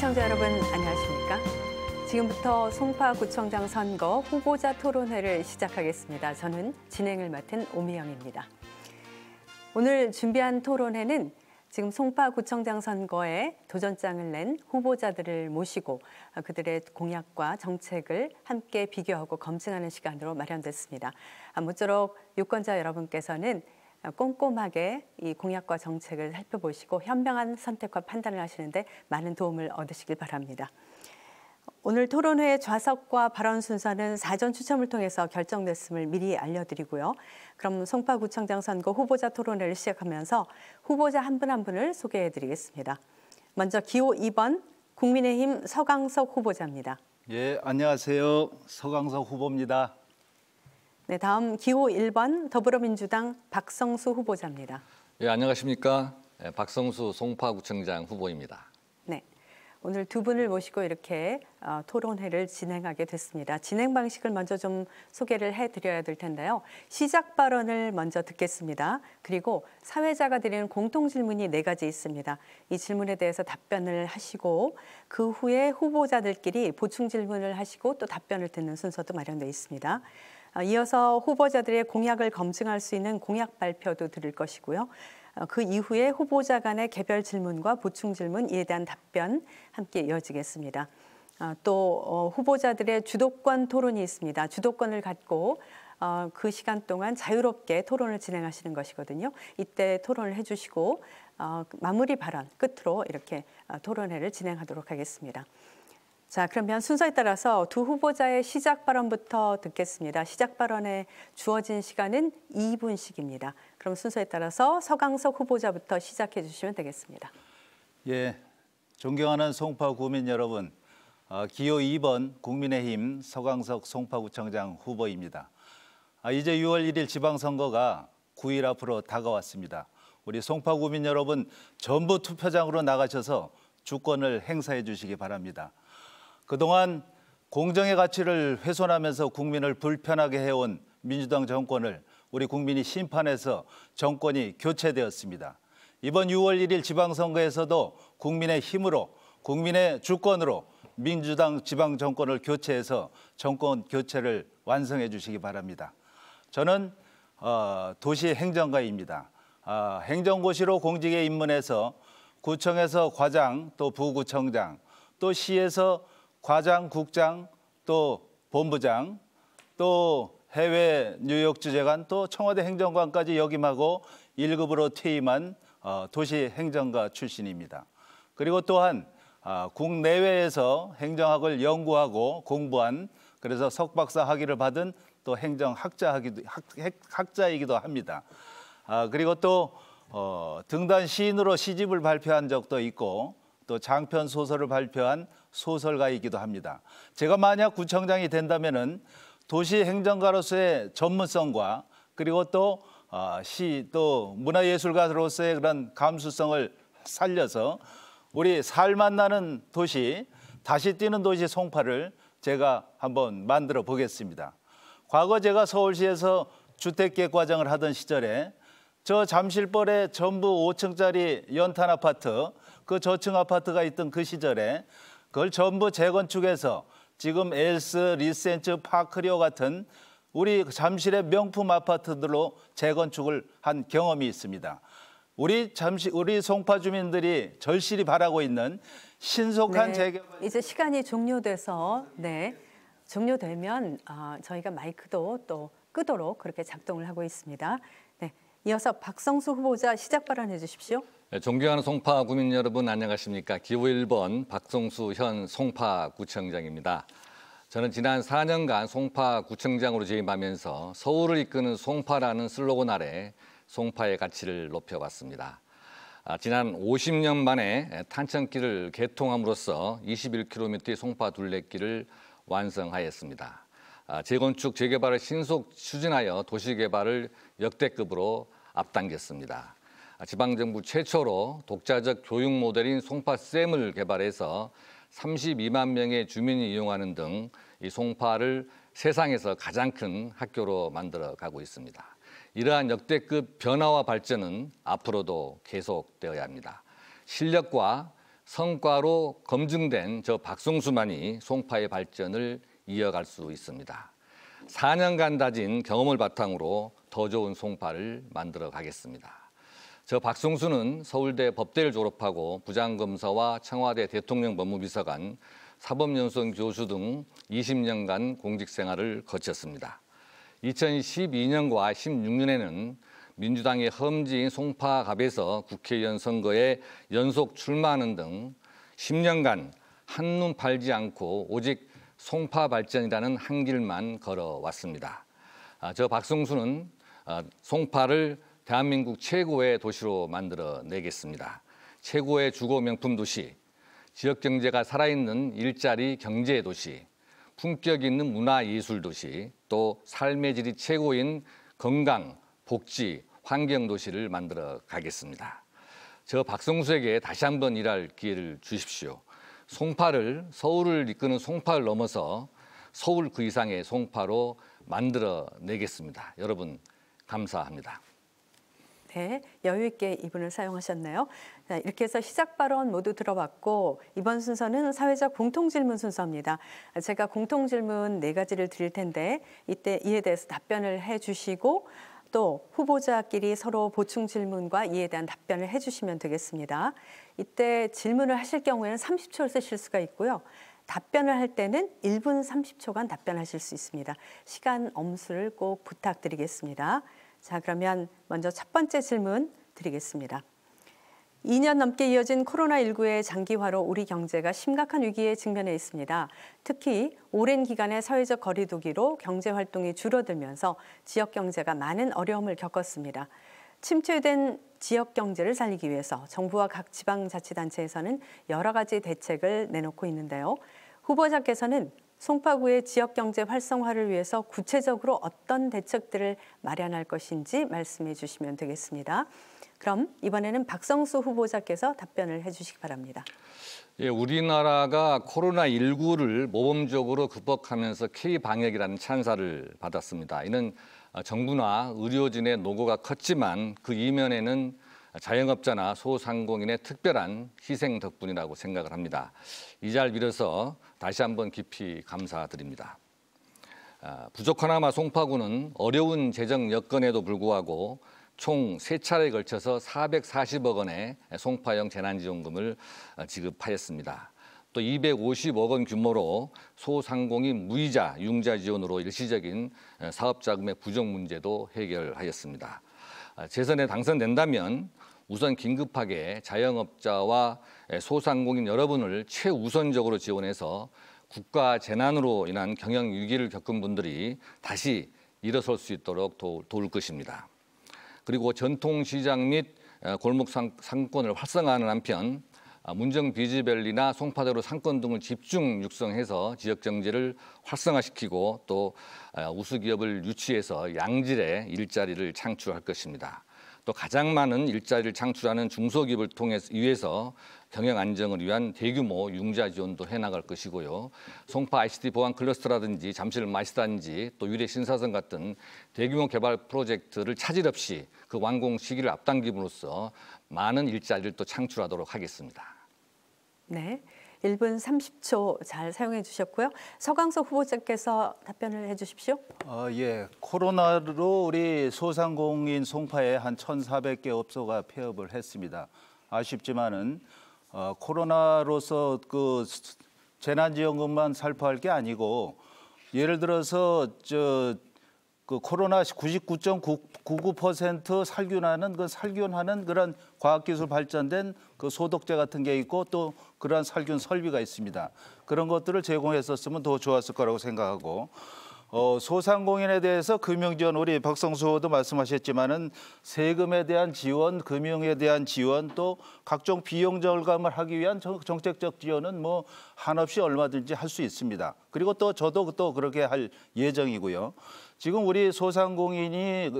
시청자 여러분 안녕하십니까? 지금부터 송파구청장 선거 후보자 토론회를 시작하겠습니다. 저는 진행을 맡은 오미영입니다. 오늘 준비한 토론회는 지금 송파구청장 선거에 도전장을 낸 후보자들을 모시고 그들의 공약과 정책을 함께 비교하고 검증하는 시간으로 마련됐습니다. 모쪼록 유권자 여러분께서는 꼼꼼하게 이 공약과 정책을 살펴보시고 현명한 선택과 판단을 하시는데 많은 도움을 얻으시길 바랍니다. 오늘 토론회의 좌석과 발언 순서는 사전 추첨을 통해서 결정됐음을 미리 알려드리고요. 그럼 송파구청장 선거 후보자 토론회를 시작하면서 후보자 한 분 한 분을 소개해드리겠습니다. 먼저 기호 2번 국민의힘 서강석 후보자입니다. 예, 안녕하세요. 서강석 후보입니다. 네, 다음 기호 1번 더불어민주당 박성수 후보자입니다. 예, 안녕하십니까. 박성수 송파구청장 후보입니다. 네, 오늘 두 분을 모시고 이렇게 토론회를 진행하게 됐습니다. 진행 방식을 먼저 좀 소개를 해드려야 될 텐데요. 시작 발언을 먼저 듣겠습니다. 그리고 사회자가 드리는 공통 질문이 4가지 있습니다. 이 질문에 대해서 답변을 하시고 그 후에 후보자들끼리 보충 질문을 하시고 또 답변을 듣는 순서도 마련되어 있습니다. 이어서 후보자들의 공약을 검증할 수 있는 공약 발표도 드릴 것이고요. 그 이후에 후보자 간의 개별 질문과 보충 질문, 이에 대한 답변 함께 이어지겠습니다. 또 후보자들의 주도권 토론이 있습니다. 주도권을 갖고 그 시간 동안 자유롭게 토론을 진행하시는 것이거든요. 이때 토론을 해주시고 마무리 발언 끝으로 이렇게 토론회를 진행하도록 하겠습니다. 자, 그러면 순서에 따라서 두 후보자의 시작 발언부터 듣겠습니다. 시작 발언에 주어진 시간은 2분씩입니다. 그럼 순서에 따라서 서강석 후보자부터 시작해 주시면 되겠습니다. 예, 존경하는 송파구민 여러분, 기호 2번 국민의힘 서강석 송파구청장 후보입니다. 이제 6월 1일 지방선거가 9일 앞으로 다가왔습니다. 우리 송파구민 여러분 전부 투표장으로 나가셔서 주권을 행사해 주시기 바랍니다. 그동안 공정의 가치를 훼손하면서 국민을 불편하게 해온 민주당 정권을 우리 국민이 심판해서 정권이 교체되었습니다. 이번 6월 1일 지방선거에서도 국민의 힘으로, 국민의 주권으로 민주당 지방정권을 교체해서 정권 교체를 완성해 주시기 바랍니다. 저는 도시행정가입니다. 행정고시로 공직에 입문해서 구청에서 과장, 또 부구청장, 또 시에서 과장, 국장, 또 본부장, 또 해외 뉴욕 주재관, 또 청와대 행정관까지 역임하고 1급으로 퇴임한 도시행정가 출신입니다. 그리고 또한 국내외에서 행정학을 연구하고 공부한, 그래서 석박사 학위를 받은 또 학자이기도 합니다. 그리고 또 등단 시인으로 시집을 발표한 적도 있고 또 장편 소설을 발표한 소설가이기도 합니다. 제가 만약 구청장이 된다면은 도시 행정가로서의 전문성과 그리고 또 문화예술가로서의 그런 감수성을 살려서 우리 살맛 나는 도시, 다시 뛰는 도시 송파를 제가 한번 만들어 보겠습니다. 과거 제가 서울시에서 주택계획 과정을 하던 시절에 저 잠실벌에 전부 5층짜리 연탄 아파트, 그 저층 아파트가 있던 그 시절에 그걸 전부 재건축해서 지금 엘스, 리센츠, 파크리오 같은 우리 잠실의 명품 아파트들로 재건축을 한 경험이 있습니다. 우리 송파 주민들이 절실히 바라고 있는 신속한 재개발. 이제 시간이 종료돼서 종료되면 저희가 마이크도 또 끄도록 그렇게 작동을 하고 있습니다. 네, 이어서 박성수 후보자 시작 발언해 주십시오. 존경하는 송파 구민 여러분 안녕하십니까. 기호 1번 박성수 현 송파구청장입니다. 저는 지난 4년간 송파구청장으로 재임하면서 서울을 이끄는 송파라는 슬로건 아래 송파의 가치를 높여왔습니다. 지난 50년 만에 탄천길을 개통함으로써 21km의 송파 둘레길을 완성하였습니다. 재건축, 재개발을 신속 추진하여 도시개발을 역대급으로 앞당겼습니다. 지방정부 최초로 독자적 교육 모델인 송파쌤을 개발해서 32만 명의 주민이 이용하는 등 이 송파를 세상에서 가장 큰 학교로 만들어가고 있습니다. 이러한 역대급 변화와 발전은 앞으로도 계속되어야 합니다. 실력과 성과로 검증된 저 박성수만이 송파의 발전을 이어갈 수 있습니다. 4년간 다진 경험을 바탕으로 더 좋은 송파를 만들어 가겠습니다. 저 박성수는 서울대 법대를 졸업하고 부장검사와 청와대 대통령 법무비서관, 사법연수원 교수 등 20년간 공직 생활을 거쳤습니다. 2012년과 16년에는 민주당의 험지인 송파갑에서 국회의원 선거에 연속 출마하는 등 10년간 한눈 팔지 않고 오직 송파 발전이라는 한 길만 걸어왔습니다. 저 박성수는 송파를 대한민국 최고의 도시로 만들어내겠습니다. 최고의 주거 명품 도시, 지역 경제가 살아있는 일자리 경제 도시, 품격 있는 문화예술 도시, 또 삶의 질이 최고인 건강, 복지, 환경 도시를 만들어 가겠습니다. 저 박성수에게 다시 한번 일할 기회를 주십시오. 송파를, 서울을 이끄는 송파를 넘어서 서울 그 이상의 송파로 만들어 내겠습니다. 여러분 감사합니다. 네, 여유 있게 이분을 사용하셨네요. 자, 이렇게 해서 시작 발언 모두 들어봤고 이번 순서는 사회적 공통질문 순서입니다. 제가 공통질문 4가지를 드릴 텐데 이때 이에 대해서 답변을 해주시고 또 후보자끼리 서로 보충 질문과 이에 대한 답변을 해주시면 되겠습니다. 이때 질문을 하실 경우에는 30초를 쓰실 수가 있고요. 답변을 할 때는 1분 30초간 답변하실 수 있습니다. 시간 엄수를 꼭 부탁드리겠습니다. 자, 그러면 먼저 첫 번째 질문 드리겠습니다. 2년 넘게 이어진 코로나19의 장기화로 우리 경제가 심각한 위기에 직면해 있습니다. 특히 오랜 기간의 사회적 거리 두기로 경제 활동이 줄어들면서 지역 경제가 많은 어려움을 겪었습니다. 침체된 지역 경제를 살리기 위해서 정부와 각 지방자치단체에서는 여러 가지 대책을 내놓고 있는데요. 후보자께서는 송파구의 지역경제 활성화를 위해서 구체적으로 어떤 대책들을 마련할 것인지 말씀해 주시면 되겠습니다. 그럼 이번에는 박성수 후보자께서 답변을 해주시기 바랍니다. 예, 우리나라가 코로나19를 모범적으로 극복하면서 K방역이라는 찬사를 받았습니다. 이는 정부나 의료진의 노고가 컸지만 그 이면에는 자영업자나 소상공인의 특별한 희생 덕분이라고 생각을 합니다. 이 잘 빌어서 다시 한번 깊이 감사드립니다. 부족하나마 송파구는 어려운 재정 여건에도 불구하고 총 3차례에 걸쳐서 440억 원의 송파형 재난지원금을 지급하였습니다. 또 250억 원 규모로 소상공인 무이자 융자 지원으로 일시적인 사업자금의 부족 문제도 해결하였습니다. 재선에 당선된다면 우선 긴급하게 자영업자와 소상공인 여러분을 최우선적으로 지원해서 국가 재난으로 인한 경영 위기를 겪은 분들이 다시 일어설 수 있도록 도울 것입니다. 그리고 전통시장 및 골목 상권을 활성화하는 한편 문정 비즈밸리나 송파대로 상권 등을 집중 육성해서 지역 경제를 활성화시키고 또 우수기업을 유치해서 양질의 일자리를 창출할 것입니다. 또 가장 많은 일자리를 창출하는 중소기업을 위해서 경영 안정을 위한 대규모 융자 지원도 해나갈 것이고요. 송파 ICT 보안 클러스터라든지 잠실 마이스단지 또 유래 신사선 같은 대규모 개발 프로젝트를 차질 없이 그 완공 시기를 앞당김으로써 많은 일자리를 또 창출하도록 하겠습니다. 네, 1분 30초 잘 사용해 주셨고요. 서광석 후보자께서 답변을 해 주십시오. 예, 코로나로 우리 소상공인 송파에 한 1,400개 업소가 폐업을 했습니다. 아쉽지만은 코로나로서 그 재난지원금만 살포할 게 아니고 예를 들어서 그 코로나 99.99% 살균하는 그런 과학기술 발전된 그 소독제 같은 게 있고 또 그러한 살균 설비가 있습니다. 그런 것들을 제공했었으면 더 좋았을 거라고 생각하고 소상공인에 대해서 금융지원 우리 박성수 의원도 말씀하셨지만은 세금에 대한 지원, 금융에 대한 지원 또 각종 비용 절감을 하기 위한 정책적 지원은 뭐 한없이 얼마든지 할 수 있습니다. 그리고 또 저도 또 그렇게 할 예정이고요. 지금 우리 소상공인이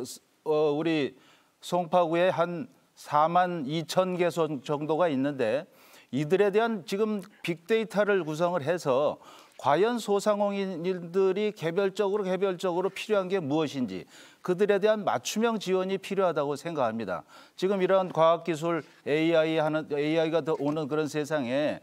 우리 송파구에 한 4만 2천 개 정도가 있는데 이들에 대한 지금 빅데이터를 구성을 해서 과연 소상공인들이 개별적으로 필요한 게 무엇인지 그들에 대한 맞춤형 지원이 필요하다고 생각합니다. 지금 이런 과학기술 AI가 오는 그런 세상에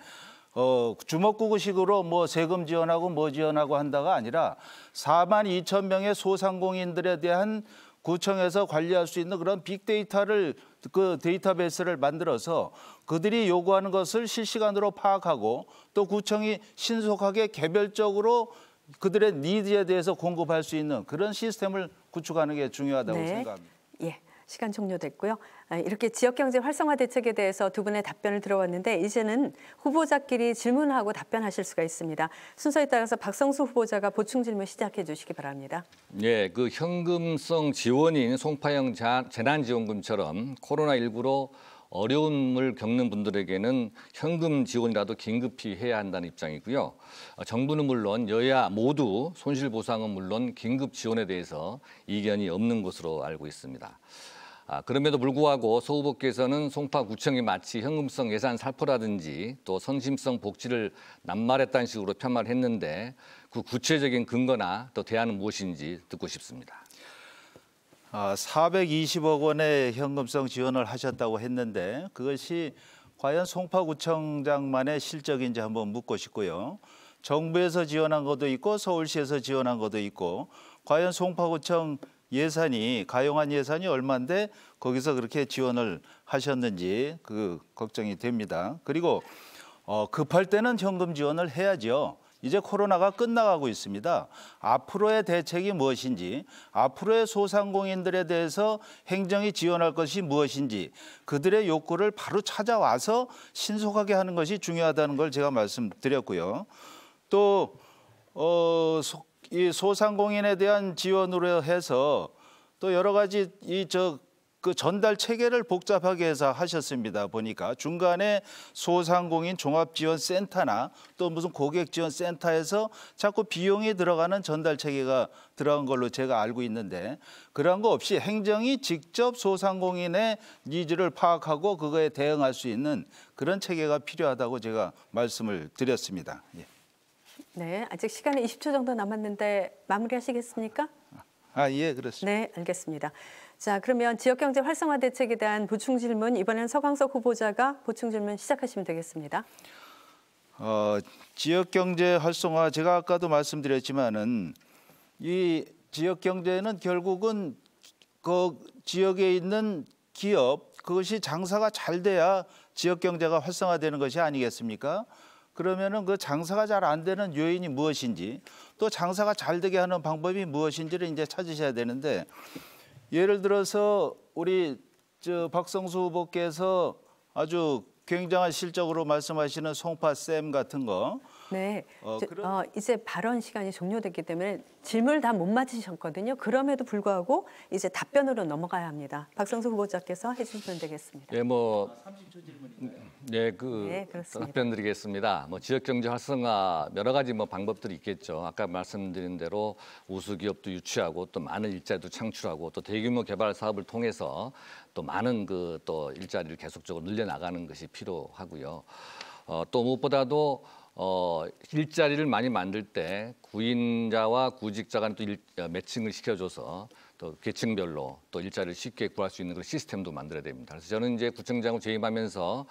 주먹구구식으로 뭐 세금 지원하고 뭐 지원하고 한다가 아니라 4만 2천 명의 소상공인들에 대한 구청에서 관리할 수 있는 그런 빅데이터를 그 데이터베이스를 만들어서 그들이 요구하는 것을 실시간으로 파악하고 또 구청이 신속하게 개별적으로 그들의 니즈에 대해서 공급할 수 있는 그런 시스템을 구축하는 게 중요하다고 생각합니다. 예. 시간 종료됐고요. 이렇게 지역경제 활성화 대책에 대해서 두 분의 답변을 들어왔는데 이제는 후보자끼리 질문하고 답변하실 수가 있습니다. 순서에 따라서 박성수 후보자가 보충 질문 시작해 주시기 바랍니다. 예, 그 현금성 지원인 송파형 재난지원금처럼 코로나19로 어려움을 겪는 분들에게는 현금 지원이라도 긴급히 해야 한다는 입장이고요. 정부는 물론 여야 모두 손실보상은 물론 긴급 지원에 대해서 이견이 없는 것으로 알고 있습니다. 그럼에도 불구하고 소 후보께서는 송파구청이 마치 현금성 예산 살포라든지 또 선심성 복지를 낱말했다는 식으로 편말했는데 그 구체적인 근거나 또 대안은 무엇인지 듣고 싶습니다. 420억 원의 현금성 지원을 하셨다고 했는데 그것이 과연 송파구청장만의 실적인지 한번 묻고 싶고요. 정부에서 지원한 것도 있고 서울시에서 지원한 것도 있고 과연 송파구청 예산이 가용한 예산이 얼마인데 거기서 그렇게 지원을 하셨는지 그 걱정이 됩니다. 그리고 급할 때는 현금 지원을 해야죠. 이제 코로나가 끝나가고 있습니다. 앞으로의 대책이 무엇인지, 앞으로의 소상공인들에 대해서 행정이 지원할 것이 무엇인지 그들의 욕구를 바로 찾아와서 신속하게 하는 것이 중요하다는 걸 제가 말씀드렸고요. 또 이 소상공인에 대한 지원으로 해서 또 여러 가지 그 전달 체계를 복잡하게 해서 하셨습니다. 보니까 중간에 소상공인 종합지원센터나 또 무슨 고객지원센터에서 자꾸 비용이 들어가는 전달 체계가 들어간 걸로 제가 알고 있는데 그런 거 없이 행정이 직접 소상공인의 니즈를 파악하고 그거에 대응할 수 있는 그런 체계가 필요하다고 제가 말씀을 드렸습니다. 예. 네, 아직 시간이 20초 정도 남았는데 마무리하시겠습니까? 예, 그렇습니다. 네, 알겠습니다. 자, 그러면 지역경제 활성화 대책에 대한 보충 질문 이번에는 서광석 후보자가 보충 질문 시작하시면 되겠습니다. 지역경제 활성화 제가 아까도 말씀드렸지만은 이 지역경제는 결국은 그 지역에 있는 기업 그것이 장사가 잘 돼야 지역경제가 활성화되는 것이 아니겠습니까? 그러면은 그 장사가 잘 안 되는 요인이 무엇인지 또 장사가 잘 되게 하는 방법이 무엇인지를 이제 찾으셔야 되는데 예를 들어서 우리 박성수 후보께서 아주 굉장한 실적으로 말씀하시는 송파쌤 같은 거. 네, 이제 발언 시간이 종료됐기 때문에 질문을 다 못 맞히셨거든요. 그럼에도 불구하고 이제 답변으로 넘어가야 합니다. 박성수 후보자께서 해주시면 되겠습니다. 예, 그렇습니다. 답변드리겠습니다. 지역경제 활성화 여러 가지 방법들이 있겠죠. 아까 말씀드린 대로 우수기업도 유치하고 또 많은 일자리도 창출하고 또 대규모 개발 사업을 통해서 또 많은 또 일자리를 계속적으로 늘려나가는 것이 필요하고요. 또 무엇보다도 일자리를 많이 만들 때 구인자와 구직자 간 또 매칭을 시켜줘서 또 계층별로 또 일자리를 쉽게 구할 수 있는 그런 시스템도 만들어야 됩니다. 그래서 저는 이제 구청장으로 재임하면서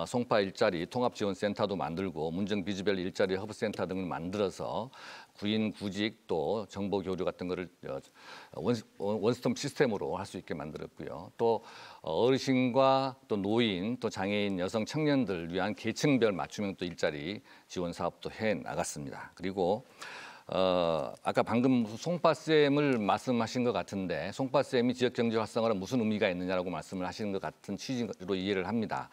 송파 일자리 통합지원센터도 만들고 문정 비주별 일자리 허브센터 등을 만들어서 구인 구직 또 정보 교류 같은 거를 원스톱 시스템으로 할 수 있게 만들었고요. 또 어르신과 또 노인 또 장애인 여성 청년들 위한 계층별 맞춤형 또 일자리 지원 사업도 해 나갔습니다. 그리고 아까 방금 송파쌤을 말씀하신 것 같은데 송파쌤이 지역경제 활성화는 무슨 의미가 있느냐라고 말씀을 하시는 것 같은 취지로 이해를 합니다.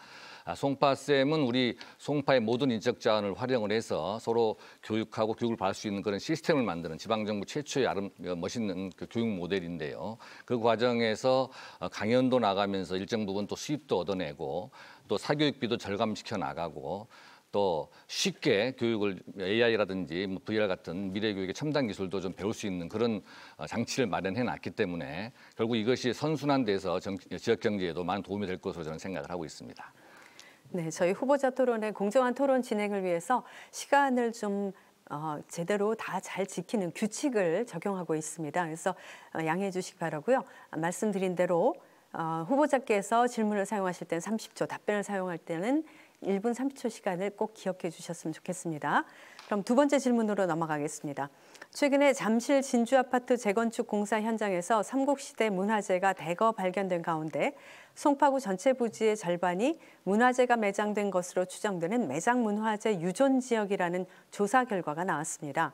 송파쌤은 우리 송파의 모든 인적 자원을 활용을 해서 서로 교육하고 교육을 받을 수 있는 그런 시스템을 만드는 지방정부 최초의 멋있는 그 교육 모델인데요. 그 과정에서 강연도 나가면서 일정 부분 또 수입도 얻어내고 또 사교육비도 절감시켜 나가고 또 쉽게 교육을 AI라든지 VR 같은 미래 교육의 첨단 기술도 좀 배울 수 있는 그런 장치를 마련해 놨기 때문에 결국 이것이 선순환돼서 지역 경제에도 많은 도움이 될 것으로 저는 생각을 하고 있습니다. 네, 저희 후보자 토론의 공정한 토론 진행을 위해서 시간을 좀 제대로 다 잘 지키는 규칙을 적용하고 있습니다. 그래서 양해해 주시기 바라고요. 말씀드린 대로 후보자께서 질문을 사용하실 때는 30초, 답변을 사용할 때는 1분 30초 시간을 꼭 기억해 주셨으면 좋겠습니다. 그럼 두 번째 질문으로 넘어가겠습니다. 최근에 잠실 진주아파트 재건축 공사 현장에서 삼국시대 문화재가 대거 발견된 가운데 송파구 전체 부지의 절반이 문화재가 매장된 것으로 추정되는 매장문화재 유존 지역이라는 조사 결과가 나왔습니다.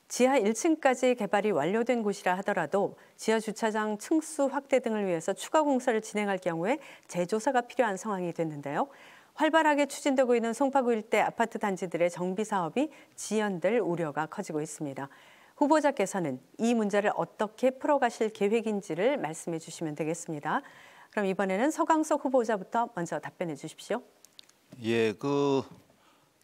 지하 1층까지 개발이 완료된 곳이라 하더라도 지하 주차장 층수 확대 등을 위해서 추가 공사를 진행할 경우에 재조사가 필요한 상황이 됐는데요. 활발하게 추진되고 있는 송파구 일대 아파트 단지들의 정비 사업이 지연될 우려가 커지고 있습니다. 후보자께서는 이 문제를 어떻게 풀어가실 계획인지를 말씀해 주시면 되겠습니다. 그럼 이번에는 서광석 후보자부터 먼저 답변해 주십시오. 예,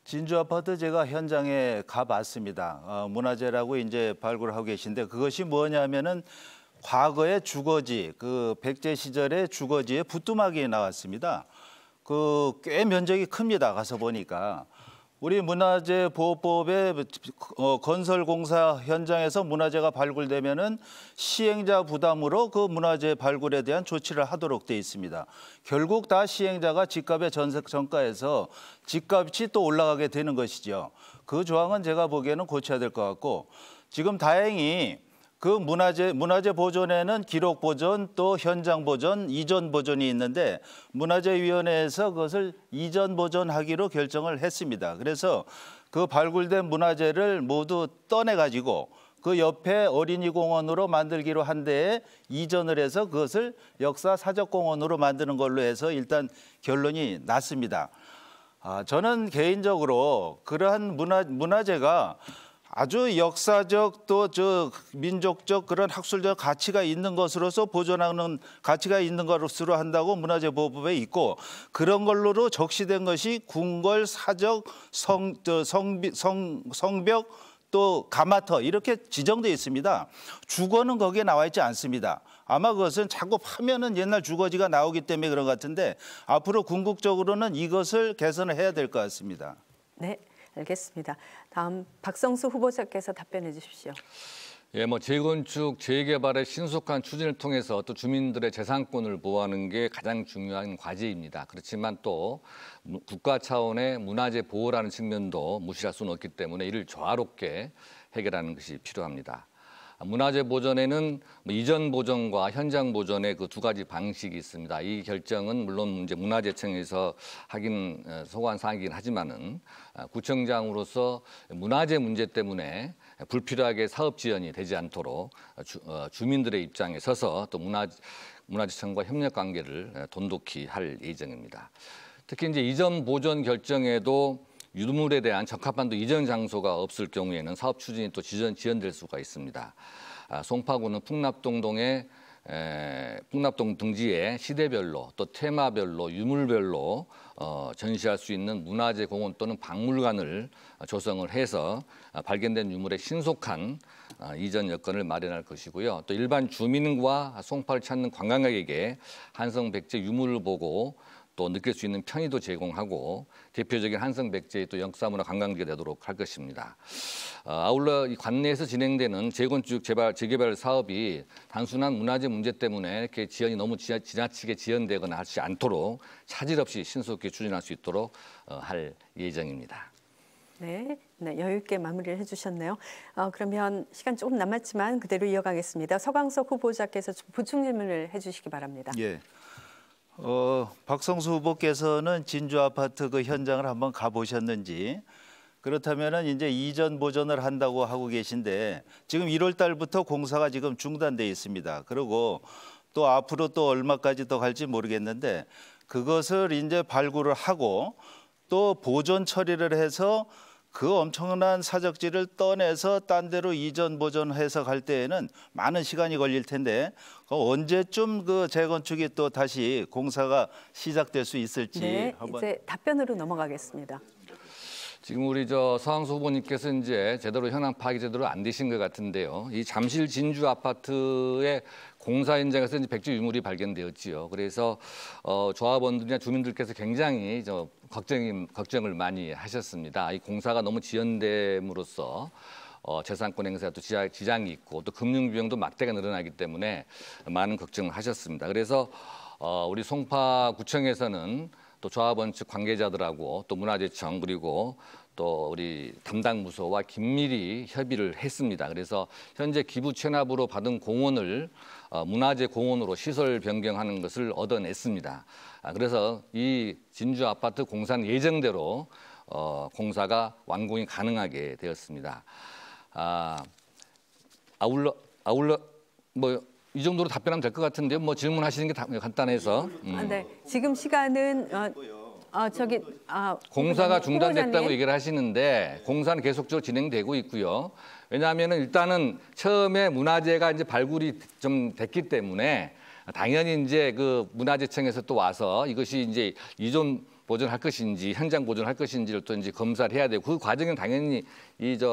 진주 아파트 제가 현장에 가봤습니다. 문화재라고 이제 발굴하고 계신데 그것이 뭐냐면은 과거의 주거지, 백제 시절의 주거지에 부뚜막이 나왔습니다. 꽤 면적이 큽니다. 가서 보니까. 우리 문화재보호법의 건설공사 현장에서 문화재가 발굴되면은 시행자 부담으로 그 문화재 발굴에 대한 조치를 하도록 돼 있습니다. 결국 다 시행자가 집값의 전가에서 집값이 또 올라가게 되는 것이죠. 그 조항은 제가 보기에는 고쳐야 될 것 같고 지금 다행히 그 문화재 보존에는 기록 보존 또 현장 보존, 이전 보존이 있는데 문화재위원회에서 그것을 이전 보존하기로 결정을 했습니다. 그래서 그 발굴된 문화재를 모두 떠내가지고 그 옆에 어린이공원으로 만들기로 한 데에 이전을 해서 그것을 역사사적공원으로 만드는 걸로 해서 일단 결론이 났습니다. 저는 개인적으로 그러한 문화재가 아주 역사적 또 민족적 그런 학술적 가치가 있는 것으로서 보존하는 가치가 있는 것으로 한다고 문화재보호법에 있고 그런 걸로 적시된 것이 궁궐, 사적, 성벽 또 가마터 이렇게 지정되어 있습니다. 주거는 거기에 나와 있지 않습니다. 아마 그것은 자꾸 파면은 옛날 주거지가 나오기 때문에 그런 것 같은데 앞으로 궁극적으로는 이것을 개선을 해야 될 것 같습니다. 네. 알겠습니다. 다음 박성수 후보자께서 답변해 주십시오. 예, 재건축, 재개발의 신속한 추진을 통해서 또 주민들의 재산권을 보호하는 게 가장 중요한 과제입니다. 그렇지만 또 국가 차원의 문화재 보호라는 측면도 무시할 수는 없기 때문에 이를 조화롭게 해결하는 것이 필요합니다. 문화재 보존에는 이전 보존과 현장 보존의 그 두 가지 방식이 있습니다. 이 결정은 물론 이제 문화재청에서 하긴 소관 사항이긴 하지만은 구청장으로서 문화재 문제 때문에 불필요하게 사업 지연이 되지 않도록 주민들의 입장에 서서 또 문화재청과 협력 관계를 돈독히 할 예정입니다. 특히 이제 이전 보존 결정에도 유물에 대한 적합한 또 이전 장소가 없을 경우에는 사업 추진이 또 지연될 수가 있습니다. 송파구는 풍납동 등지에 시대별로 또 테마별로 유물별로 전시할 수 있는 문화재 공원 또는 박물관을 조성을 해서 발견된 유물의 신속한 이전 여건을 마련할 것이고요. 또 일반 주민과 송파를 찾는 관광객에게 한성백제 유물을 보고 또 느낄 수 있는 편의도 제공하고 대표적인 한성백제의 또 역사문화 관광지가 되도록 할 것입니다. 아울러 이 관내에서 진행되는 재건축 재개발 사업이 단순한 문화재 문제 때문에 이렇게 지연이 너무 지나치게 지연되거나 하지 않도록 차질 없이 신속히 추진할 수 있도록 할 예정입니다. 네, 여유 있게 마무리를 해주셨네요. 그러면 시간 조금 남았지만 그대로 이어가겠습니다. 서광석 후보자께서 보충 질문을 해주시기 바랍니다. 예. 박성수 후보께서는 진주 아파트 그 현장을 한번 가보셨는지 그렇다면은 이제 이전 보존을 한다고 하고 계신데 지금 1월 달부터 공사가 지금 중단돼 있습니다. 그리고 또 앞으로 또 얼마까지 더 갈지 모르겠는데 그것을 이제 발굴을 하고 또 보존 처리를 해서 그 엄청난 사적지를 떠내서 딴 데로 이전 보존해서 갈 때에는 많은 시간이 걸릴 텐데 언제쯤 그 재건축이 또 다시 공사가 시작될 수 있을지 네, 한번. 이제 답변으로 넘어가겠습니다. 지금 우리 서항수 후보님께서 이제 제대로 현황 파악이 제대로 안 되신 것 같은데요. 이 잠실 진주 아파트의 공사 현장에서 이제 백지 유물이 발견되었지요. 그래서 조합원들이나 주민들께서 굉장히 걱정을 많이 하셨습니다. 이 공사가 너무 지연됨으로써 재산권 행사에 또 지장이 있고 또 금융 비용도 막대가 늘어나기 때문에 많은 걱정을 하셨습니다. 그래서 우리 송파구청에서는 또 조합원 측 관계자들하고 또 문화재청 그리고 또 우리 담당 부서와 긴밀히 협의를 했습니다. 그래서 현재 기부 체납으로 받은 공원을 문화재 공원으로 시설 변경하는 것을 얻어냈습니다. 그래서 이 진주 아파트 공사는 예정대로 공사가 완공이 가능하게 되었습니다. 아울러 뭐 이 정도로 답변하면 될 것 같은데요. 뭐 질문하시는 게 간단해서. 네, 지금 시간은 공사가 중단됐다고 후보자님. 얘기를 하시는데 공사는 계속적으로 진행되고 있고요. 왜냐하면은 일단은 처음에 문화재가 이제 발굴이 좀 됐기 때문에 당연히 이제 그 문화재청에서 또 와서 이것이 이제 이존 보존할 것인지 현장 보존할 것인지를 또 이제 검사를 해야 되고 그 과정은 당연히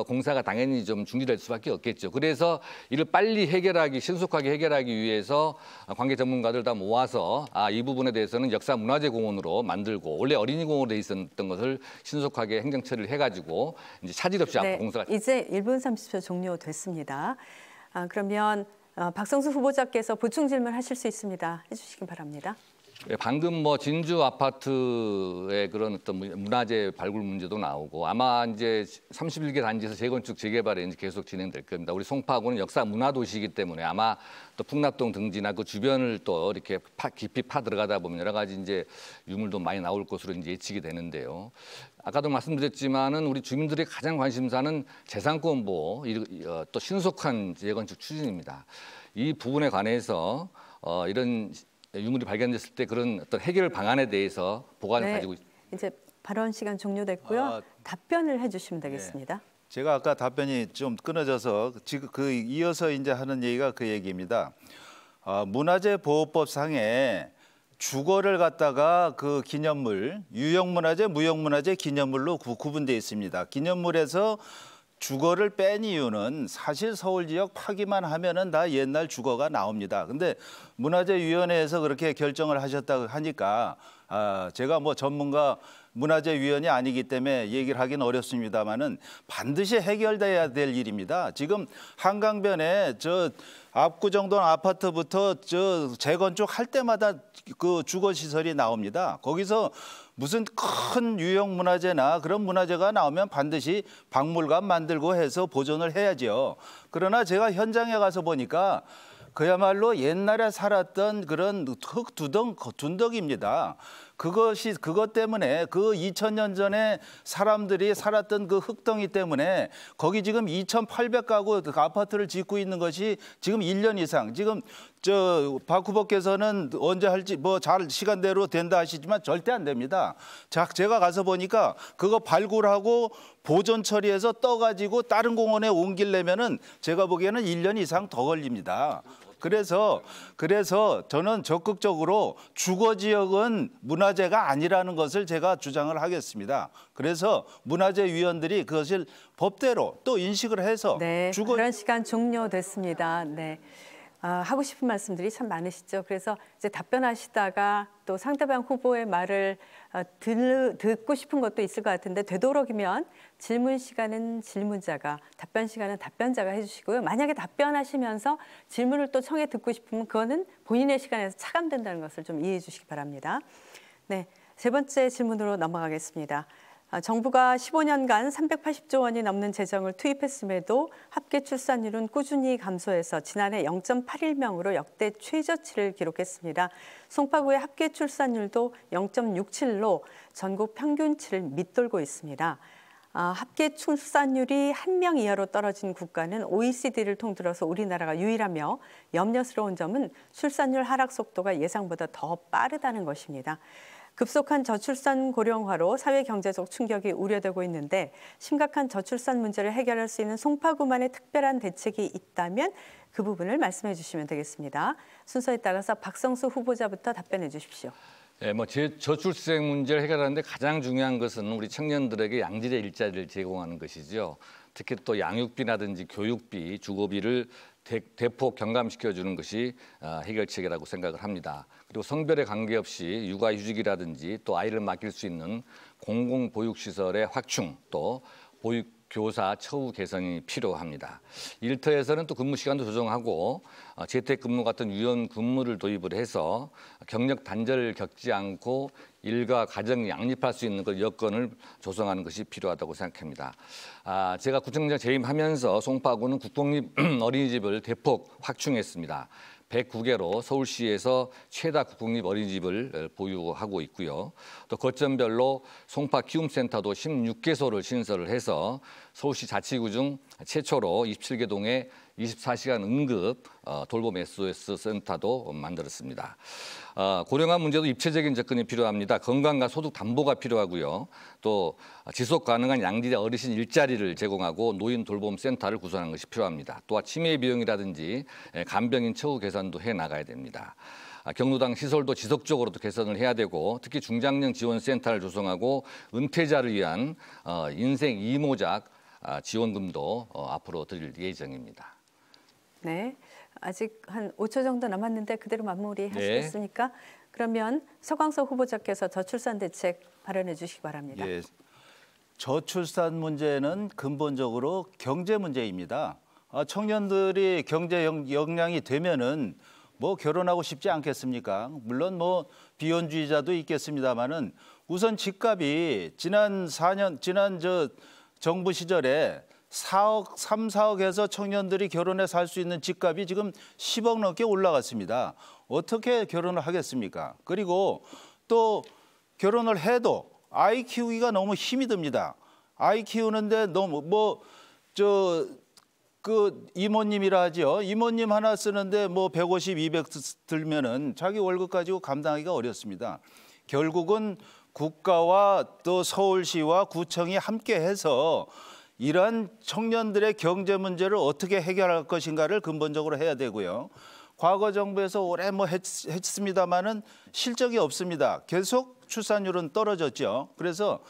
공사가 당연히 좀 중지될 수밖에 없겠죠. 그래서 이를 빨리 신속하게 해결하기 위해서 관계 전문가들 다 모아서 이 부분에 대해서는 역사 문화재 공원으로 만들고 원래 어린이 공원으로 돼 있었던 것을 신속하게 행정 처리를 해가지고 이제 차질 없이 네, 공사가 이제 1분 30초 종료됐습니다. 그러면 박성수 후보자께서 보충 질문하실 수 있습니다. 해주시기 바랍니다. 방금 진주 아파트의 그런 어떤 문화재 발굴 문제도 나오고 아마 이제 31개 단지에서 재건축 재개발이 이제 계속 진행될 겁니다. 우리 송파구는 역사 문화 도시이기 때문에 아마 또 풍납동 등지나 그 주변을 또 이렇게 깊이 파 들어가다 보면 여러 가지 이제 유물도 많이 나올 것으로 이제 예측이 되는데요. 아까도 말씀드렸지만은 우리 주민들의 가장 관심사는 재산권 보호, 또 신속한 재건축 추진입니다. 이 부분에 관해서 이런 유물이 발견됐을 때 그런 어떤 해결 방안에 대해서 보관을 가지고 있습니다. 이제 발언 시간 종료됐고요. 답변을 해주시면 되겠습니다. 제가 아까 답변이 좀 끊어져서 지금 이어서 이제 하는 얘기가 그 얘기입니다. 문화재 보호법상에 주거를 갖다가 그 기념물, 유형문화재, 무형문화재, 기념물로 구분되어 있습니다. 기념물에서 주거를 뺀 이유는 사실 서울 지역 파기만 하면은 다 옛날 주거가 나옵니다. 근데 문화재위원회에서 그렇게 결정을 하셨다고 하니까 제가 뭐 전문가 문화재위원이 아니기 때문에 얘기를 하긴 어렵습니다만은 반드시 해결돼야 될 일입니다. 지금 한강변에 압구정동 아파트부터 재건축 할 때마다 그 주거 시설이 나옵니다. 거기서 무슨 큰 유형 문화재나 그런 문화재가 나오면 반드시 박물관 만들고 해서 보존을 해야죠. 그러나 제가 현장에 가서 보니까 그야말로 옛날에 살았던 그런 둔덕입니다. 그것 때문에 그 2000년 전에 사람들이 살았던 그 흙덩이 때문에 거기 지금 2,800가구 그 아파트를 짓고 있는 것이 지금 1년 이상. 지금 박 후보께서는 언제 할지 잘 시간대로 된다 하시지만 절대 안 됩니다. 제가 가서 보니까 그거 발굴하고 보존 처리해서 떠가지고 다른 공원에 옮기려면은 제가 보기에는 1년 이상 더 걸립니다. 그래서 저는 적극적으로 주거 지역은 문화재가 아니라는 것을 제가 주장을 하겠습니다. 그래서 문화재위원들이 그것을 법대로 또 인식을 해서 그런 시간 종료됐습니다. 네. 하고 싶은 말씀들이 참 많으시죠. 그래서 이제 답변하시다가 또 상대방 후보의 말을 듣고 싶은 것도 있을 것 같은데 되도록이면 질문 시간은 질문자가, 답변 시간은 답변자가 해주시고요. 만약에 답변하시면서 질문을 또 청해 듣고 싶으면 그거는 본인의 시간에서 차감된다는 것을 좀 이해해 주시기 바랍니다. 네, 세 번째 질문으로 넘어가겠습니다. 정부가 15년간 380조 원이 넘는 재정을 투입했음에도 합계 출산율은 꾸준히 감소해서 지난해 0.81명으로 역대 최저치를 기록했습니다. 송파구의 합계 출산율도 0.67로 전국 평균치를 밑돌고 있습니다. 합계 출산율이 1명 이하로 떨어진 국가는 OECD를 통틀어서 우리나라가 유일하며 염려스러운 점은 출산율 하락 속도가 예상보다 더 빠르다는 것입니다. 급속한 저출산 고령화로 사회 경제적 충격이 우려되고 있는데 심각한 저출산 문제를 해결할 수 있는 송파구만의 특별한 대책이 있다면 그 부분을 말씀해 주시면 되겠습니다. 순서에 따라서 박성수 후보자부터 답변해 주십시오. 네, 저출생 문제를 해결하는데 가장 중요한 것은 우리 청년들에게 양질의 일자리를 제공하는 것이죠. 특히 또 양육비라든지 교육비, 주거비를 대폭 경감시켜주는 것이 해결책이라고 생각을 합니다. 그리고 성별에 관계없이 육아휴직이라든지 또 아이를 맡길 수 있는 공공보육시설의 확충, 또 보육교사 처우 개선이 필요합니다. 일터에서는 또 근무 시간도 조정하고 재택근무 같은 유연 근무를 도입을 해서 경력 단절을 겪지 않고 일과 가정 양립할 수 있는 그 여건을 조성하는 것이 필요하다고 생각합니다. 제가 구청장 재임하면서 송파구는 국공립 어린이집을 대폭 확충했습니다. 109개로 서울시에서 최다 국공립 어린이집을 보유하고 있고요. 또 거점별로 송파 키움센터도 16개소를 신설을 해서 서울시 자치구 중 최초로 27개 동에 24시간 응급 돌봄 SOS 센터도 만들었습니다. 고령화 문제도 입체적인 접근이 필요합니다. 건강과 소득 담보가 필요하고요. 또 지속 가능한 양질의 어르신 일자리를 제공하고 노인 돌봄 센터를 구성하는 것이 필요합니다. 또한 치매 비용이라든지 간병인 처우 개선도 해 나가야 됩니다. 경로당 시설도 지속적으로 개선을 해야 되고 특히 중장년 지원센터를 조성하고 은퇴자를 위한 인생 이모작 지원금도 앞으로 드릴 예정입니다. 네, 아직 한 5초 정도 남았는데 그대로 마무리하시겠습니까? 네. 그러면 서광석 후보자께서 저출산 대책 발언해 주시기 바랍니다. 예, 저출산 문제는 근본적으로 경제 문제입니다. 청년들이 경제 역량이 되면은 뭐 결혼하고 싶지 않겠습니까? 물론 뭐 비혼주의자도 있겠습니다만은 우선 집값이 지난 정부 시절에 4억, 3, 4억에서 청년들이 결혼해 살 수 있는 집값이 지금 10억 넘게 올라갔습니다. 어떻게 결혼을 하겠습니까? 그리고 또 결혼을 해도 아이 키우기가 너무 힘이 듭니다. 아이 키우는데 너무 이모님이라 하죠. 이모님 하나 쓰는데 뭐 150, 200 들면은 자기 월급 가지고 감당하기가 어렵습니다. 결국은 국가와 또 서울시와 구청이 함께해서 이러한 청년들의 경제 문제를 어떻게 해결할 것인가를 근본적으로 해야 되고요. 과거 정부에서 오래 했습니다마는 실적이 없습니다. 계속 출산율은 떨어졌죠. 그래서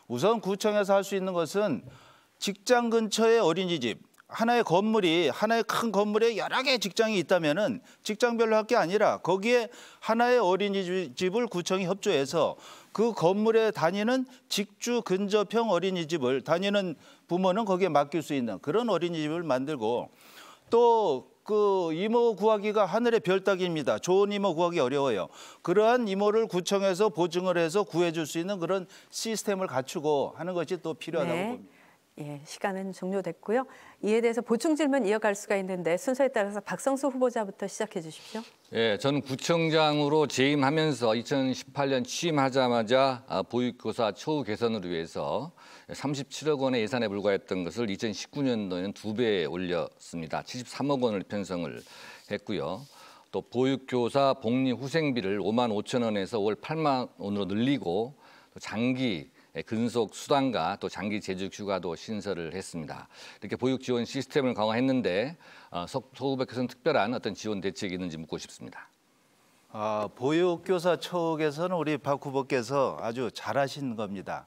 우선 구청에서 할 수 있는 것은 직장 근처의 어린이집, 하나의 큰 건물에 여러 개의 직장이 있다면은 직장별로 할 게 아니라 거기에 하나의 어린이집을 구청이 협조해서 그 건물에 다니는 직주 근접형 어린이집을 다니는 부모는 거기에 맡길 수 있는 그런 어린이집을 만들고 또 그 이모 구하기가 하늘의 별 따기입니다. 좋은 이모 구하기 어려워요. 그러한 이모를 구청에서 보증을 해서 구해줄 수 있는 그런 시스템을 갖추고 하는 것이 또 필요하다고 봅니다. 예, 시간은 종료됐고요. 이에 대해서 보충 질문 이어갈 수가 있는데 순서에 따라서 박성수 후보자부터 시작해 주십시오. 예, 저는 구청장으로 재임하면서 2018년 취임하자마자 보육교사 처우 개선을 위해서 37억 원의 예산에 불과했던 것을 2019년도에는 2배 올렸습니다. 73억 원을 편성을 했고요. 또 보육교사 복리후생비를 5만 5천 원에서 월 8만 원으로 늘리고 또 장기 근속 수당과 또 장기 재직 휴가도 신설을 했습니다. 이렇게 보육 지원 시스템을 강화했는데 서 후보께서는 특별한 어떤 지원 대책이 있는지 묻고 싶습니다. 보육교사 처우 개선은 우리 박 후보께서 아주 잘하신 겁니다.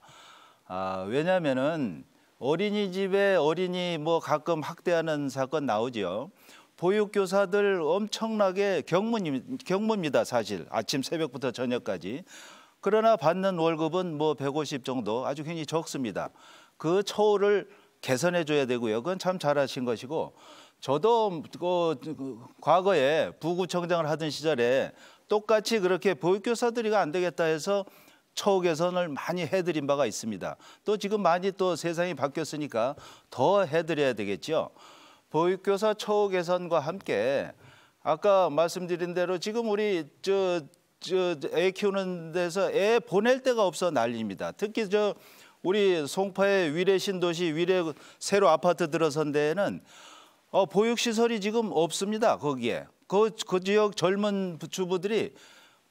왜냐하면은 어린이집에 어린이 뭐 가끔 학대하는 사건 나오죠. 보육교사들 엄청나게 경무입니다, 사실. 아침 새벽부터 저녁까지. 그러나 받는 월급은 뭐 150 정도 아주 굉장히 적습니다. 그 처우를 개선해 줘야 되고요. 그건 참 잘하신 것이고 저도 과거에 부구청장을 하던 시절에 똑같이 그렇게 보육교사들이 안 되겠다 해서 처우 개선을 많이 해드린 바가 있습니다. 또 지금 많이 또 세상이 바뀌었으니까 더 해드려야 되겠죠. 보육교사 처우 개선과 함께 아까 말씀드린 대로 지금 우리 애 키우는 데서 애 보낼 데가 없어 난리입니다. 특히 우리 송파의 위례 신도시 위례 새로 아파트 들어선 데에는 보육시설이 지금 없습니다. 거기에 그 지역 젊은 주부들이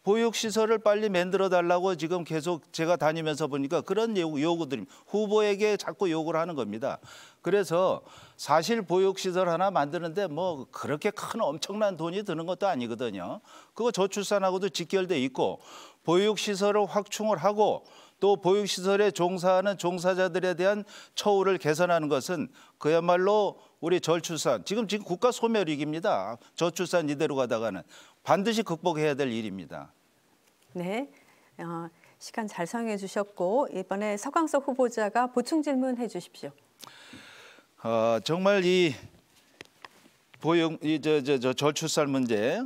보육시설을 빨리 만들어 달라고 지금 계속 제가 다니면서 보니까 그런 요구들이 후보에게 자꾸 요구를 하는 겁니다. 그래서 사실 보육시설 하나 만드는데 뭐 그렇게 큰 엄청난 돈이 드는 것도 아니거든요. 그거 저출산하고도 직결돼 있고 보육시설을 확충을 하고 또 보육시설에 종사하는 종사자들에 대한 처우를 개선하는 것은 그야말로 우리 저출산, 지금 국가 소멸위기입니다. 저출산 이대로 가다가는 반드시 극복해야 될 일입니다. 네, 시간 잘 사용해 주셨고 이번에 서광석 후보자가 보충 질문해 주십시오. 정말 이 저출산 문제,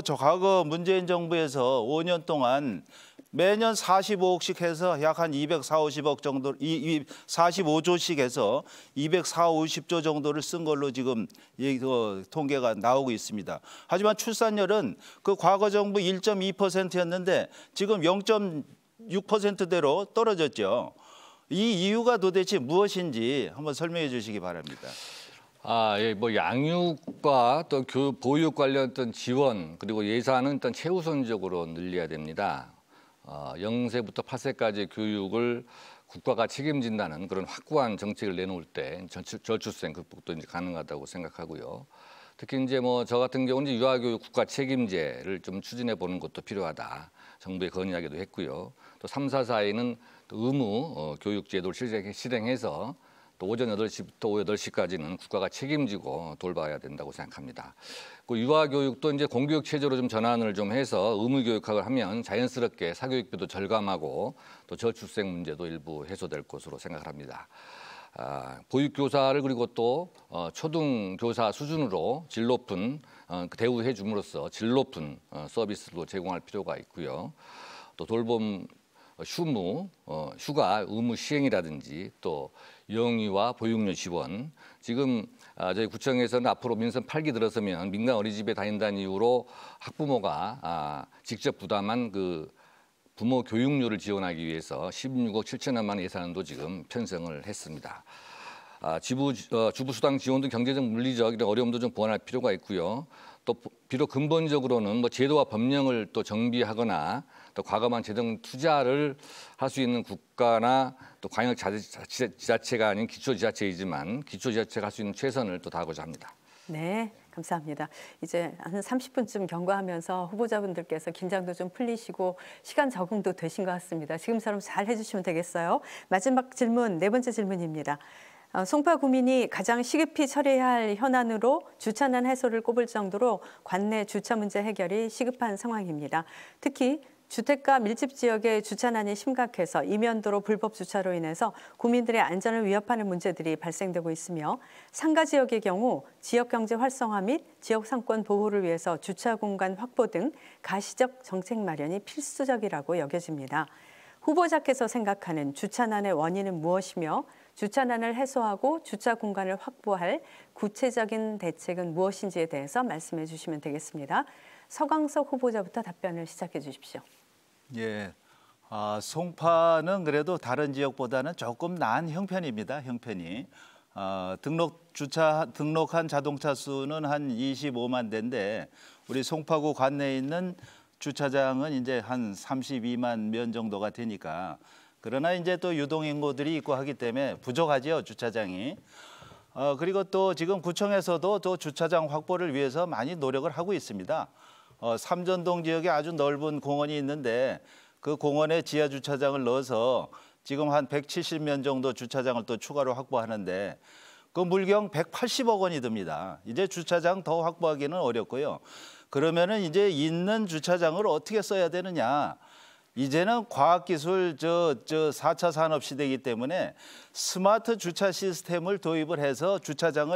저 과거 문재인 정부에서 5년 동안 매년 45억씩 해서 약 한 240~50억 정도, 45조씩 해서 240~50조 정도를 쓴 걸로 지금 통계가 나오고 있습니다. 하지만 출산율은 그 과거 정부 1.2%였는데 지금 0.6%대로 떨어졌죠. 이 이유가 도대체 무엇인지 한번 설명해 주시기 바랍니다. 예, 양육과 또 보육 관련 어떤 지원 그리고 예산은 일단 최우선적으로 늘려야 됩니다. 0세부터 8세까지 교육을 국가가 책임진다는 그런 확고한 정책을 내놓을 때 저출생 극복도 이제 가능하다고 생각하고요. 특히 이제 저 같은 경우는 유아교육 국가 책임제를 좀 추진해 보는 것도 필요하다. 정부에 건의하기도 했고요. 또 3, 4 사이는 또 의무 교육 제도를 실행해서 또 오전 8시부터 오후 8시까지는 국가가 책임지고 돌봐야 된다고 생각합니다. 그 유아교육도 이제 공교육 체제로 좀 전환을 좀 해서 의무교육학을 하면 자연스럽게 사교육비도 절감하고 또 저출생 문제도 일부 해소될 것으로 생각을 합니다. 보육교사를 그리고 또 초등교사 수준으로 질 높은 대우해 줌으로써 질 높은 서비스도 제공할 필요가 있고요. 또 돌봄 휴가 의무 시행이라든지 또 영유아 보육료 지원, 지금 저희 구청에서는 앞으로 민선 8기 들어서면 민간 어린이집에 다닌다는 이유로 학부모가 직접 부담한 그 부모 교육료를 지원하기 위해서 16억 7천여만 원 예산도 지금 편성을 했습니다. 주부수당 지원도 경제적, 물리적 이런 어려움도 좀 보완할 필요가 있고요. 또 비록 근본적으로는 제도와 법령을 또 정비하거나 또 과감한 재정 투자를 할 수 있는 국가나 또 광역 지자체가 아닌 기초지자체이지만 기초지자체가 할 수 있는 최선을 또 다하고자 합니다. 네, 감사합니다. 이제 한 30분쯤 경과하면서 후보자분들께서 긴장도 좀 풀리시고 시간 적응도 되신 것 같습니다. 지금처럼 잘 해주시면 되겠어요. 마지막 질문, 네 번째 질문입니다. 송파구민이 가장 시급히 처리해야 할 현안으로 주차난 해소를 꼽을 정도로 관내 주차 문제 해결이 시급한 상황입니다. 특히 주택가 밀집 지역의 주차난이 심각해서 이면도로 불법 주차로 인해서 구민들의 안전을 위협하는 문제들이 발생되고 있으며 상가 지역의 경우 지역 경제 활성화 및 지역 상권 보호를 위해서 주차 공간 확보 등 가시적 정책 마련이 필수적이라고 여겨집니다. 후보자께서 생각하는 주차난의 원인은 무엇이며 주차난을 해소하고 주차 공간을 확보할 구체적인 대책은 무엇인지에 대해서 말씀해 주시면 되겠습니다. 서광석 후보자부터 답변을 시작해 주십시오. 예, 송파는 그래도 다른 지역보다는 조금 나은 형편입니다. 형편이 등록한 자동차 수는 한 25만 대인데 우리 송파구 관내에 있는 주차장은 이제 한 32만 면 정도가 되니까, 그러나 이제 또 유동인구들이 있고 하기 때문에 부족하지요, 주차장이. 그리고 또 지금 구청에서도 또 주차장 확보를 위해서 많이 노력을 하고 있습니다. 삼전동 지역에 아주 넓은 공원이 있는데 그 공원에 지하 주차장을 넣어서 지금 한 170면 정도 주차장을 또 추가로 확보하는데 그 물경 180억 원이 듭니다. 이제 주차장 더 확보하기는 어렵고요. 그러면은 이제 있는 주차장을 어떻게 써야 되느냐? 이제는 과학기술 4차 산업 시대이기 때문에 스마트 주차 시스템을 도입을 해서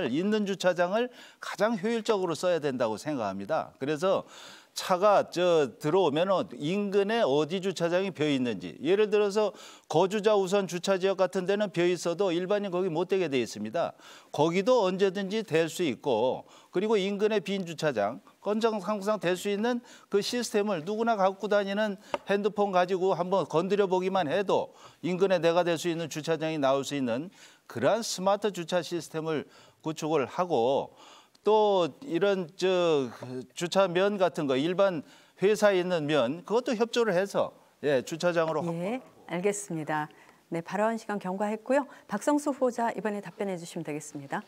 있는 주차장을 가장 효율적으로 써야 된다고 생각합니다. 그래서 차가 들어오면 인근에 어디 주차장이 비어 있는지, 예를 들어서 거주자 우선 주차 지역 같은 데는 비어 있어도 일반인 거기 못 대게 돼 있습니다. 거기도 언제든지 될 수 있고, 그리고 인근의 빈 주차장 항상 될 수 있는 그 시스템을 누구나 갖고 다니는 핸드폰 가지고 한번 건드려 보기만 해도 인근에 내가 될 수 있는 주차장이 나올 수 있는 그러한 스마트 주차 시스템을 구축을 하고, 또 이런 주차면 같은 거 일반 회사에 있는 면 그것도 협조를 해서 주차장으로. 예, 알겠습니다. 네, 발언 시간 경과했고요. 박성수 후보자 이번에 답변해 주시면 되겠습니다.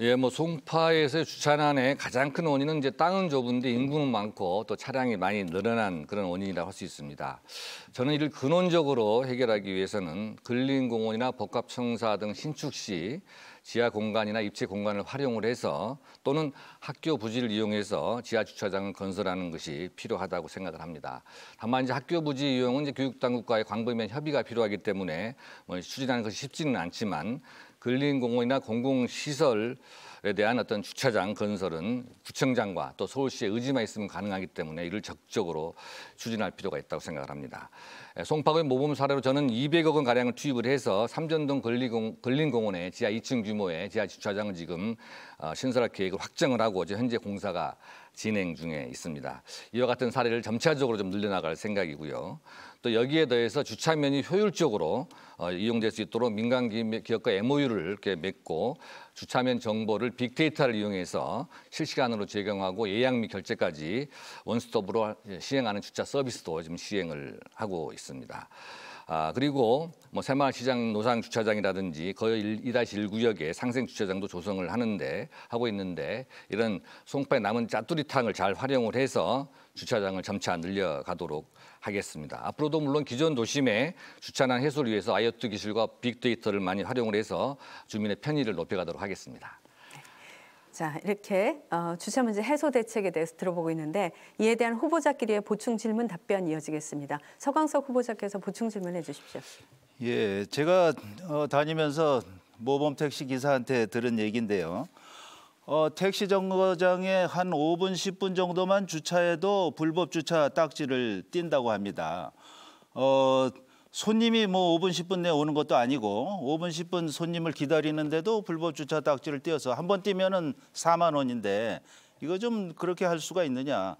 예, 뭐 송파에서의 주차난의 가장 큰 원인은 이제 땅은 좁은데 인구는 많고 또 차량이 많이 늘어난 그런 원인이라고 할 수 있습니다. 저는 이를 근원적으로 해결하기 위해서는 근린공원이나 복합청사 등 신축 시 지하 공간이나 입체 공간을 활용을 해서 또는 학교 부지를 이용해서 지하 주차장을 건설하는 것이 필요하다고 생각을 합니다. 다만 이제 학교 부지 이용은 이제 교육당국과의 광범위한 협의가 필요하기 때문에 뭐 추진하는 것이 쉽지는 않지만 근린공원이나 공공시설에 대한 어떤 주차장 건설은 구청장과 또 서울시의 의지만 있으면 가능하기 때문에 이를 적극적으로 추진할 필요가 있다고 생각을 합니다. 송파구의 모범 사례로 저는 200억 원 가량을 투입을 해서 삼전동 근린공원에 지하 2층 규모의 지하 주차장을 지금 신설할 계획을 확정을 하고 현재 공사가 진행 중에 있습니다. 이와 같은 사례를 점차적으로 좀 늘려나갈 생각이고요. 또 여기에 더해서 주차면이 효율적으로 이용될 수 있도록 민간 기업과 MOU를 이렇게 맺고 주차면 정보를 빅데이터를 이용해서 실시간으로 제공하고 예약 및 결제까지 원스톱으로 시행하는 주차 서비스도 지금 시행을 하고 있습니다. 그리고 뭐 새마을시장 노상 주차장이라든지 거의 1-1 구역에 상생 주차장도 조성을 하고 있는데 이런 송파의 남은 짜투리탕을 잘 활용을 해서 주차장을 점차 늘려가도록 하겠습니다. 앞으로도 물론 기존 도심의 주차난 해소를 위해서 IoT 기술과 빅데이터를 많이 활용을 해서 주민의 편의를 높여가도록 하겠습니다. 자, 이렇게 주차 문제 해소 대책에 대해서 들어보고 있는데 이에 대한 후보자끼리의 보충 질문 답변 이어지겠습니다. 서광석 후보자께서 보충 질문해 주십시오. 예, 제가 다니면서 모범 택시 기사한테 들은 얘기인데요. 택시 정거장에 한 5분, 10분 정도만 주차해도 불법 주차 딱지를 띈다고 합니다. 손님이 뭐 5분, 10분 내에 오는 것도 아니고 5분, 10분 손님을 기다리는데도 불법 주차 딱지를 띄어서 한 번 띄면은 4만 원인데 이거 좀 그렇게 할 수가 있느냐.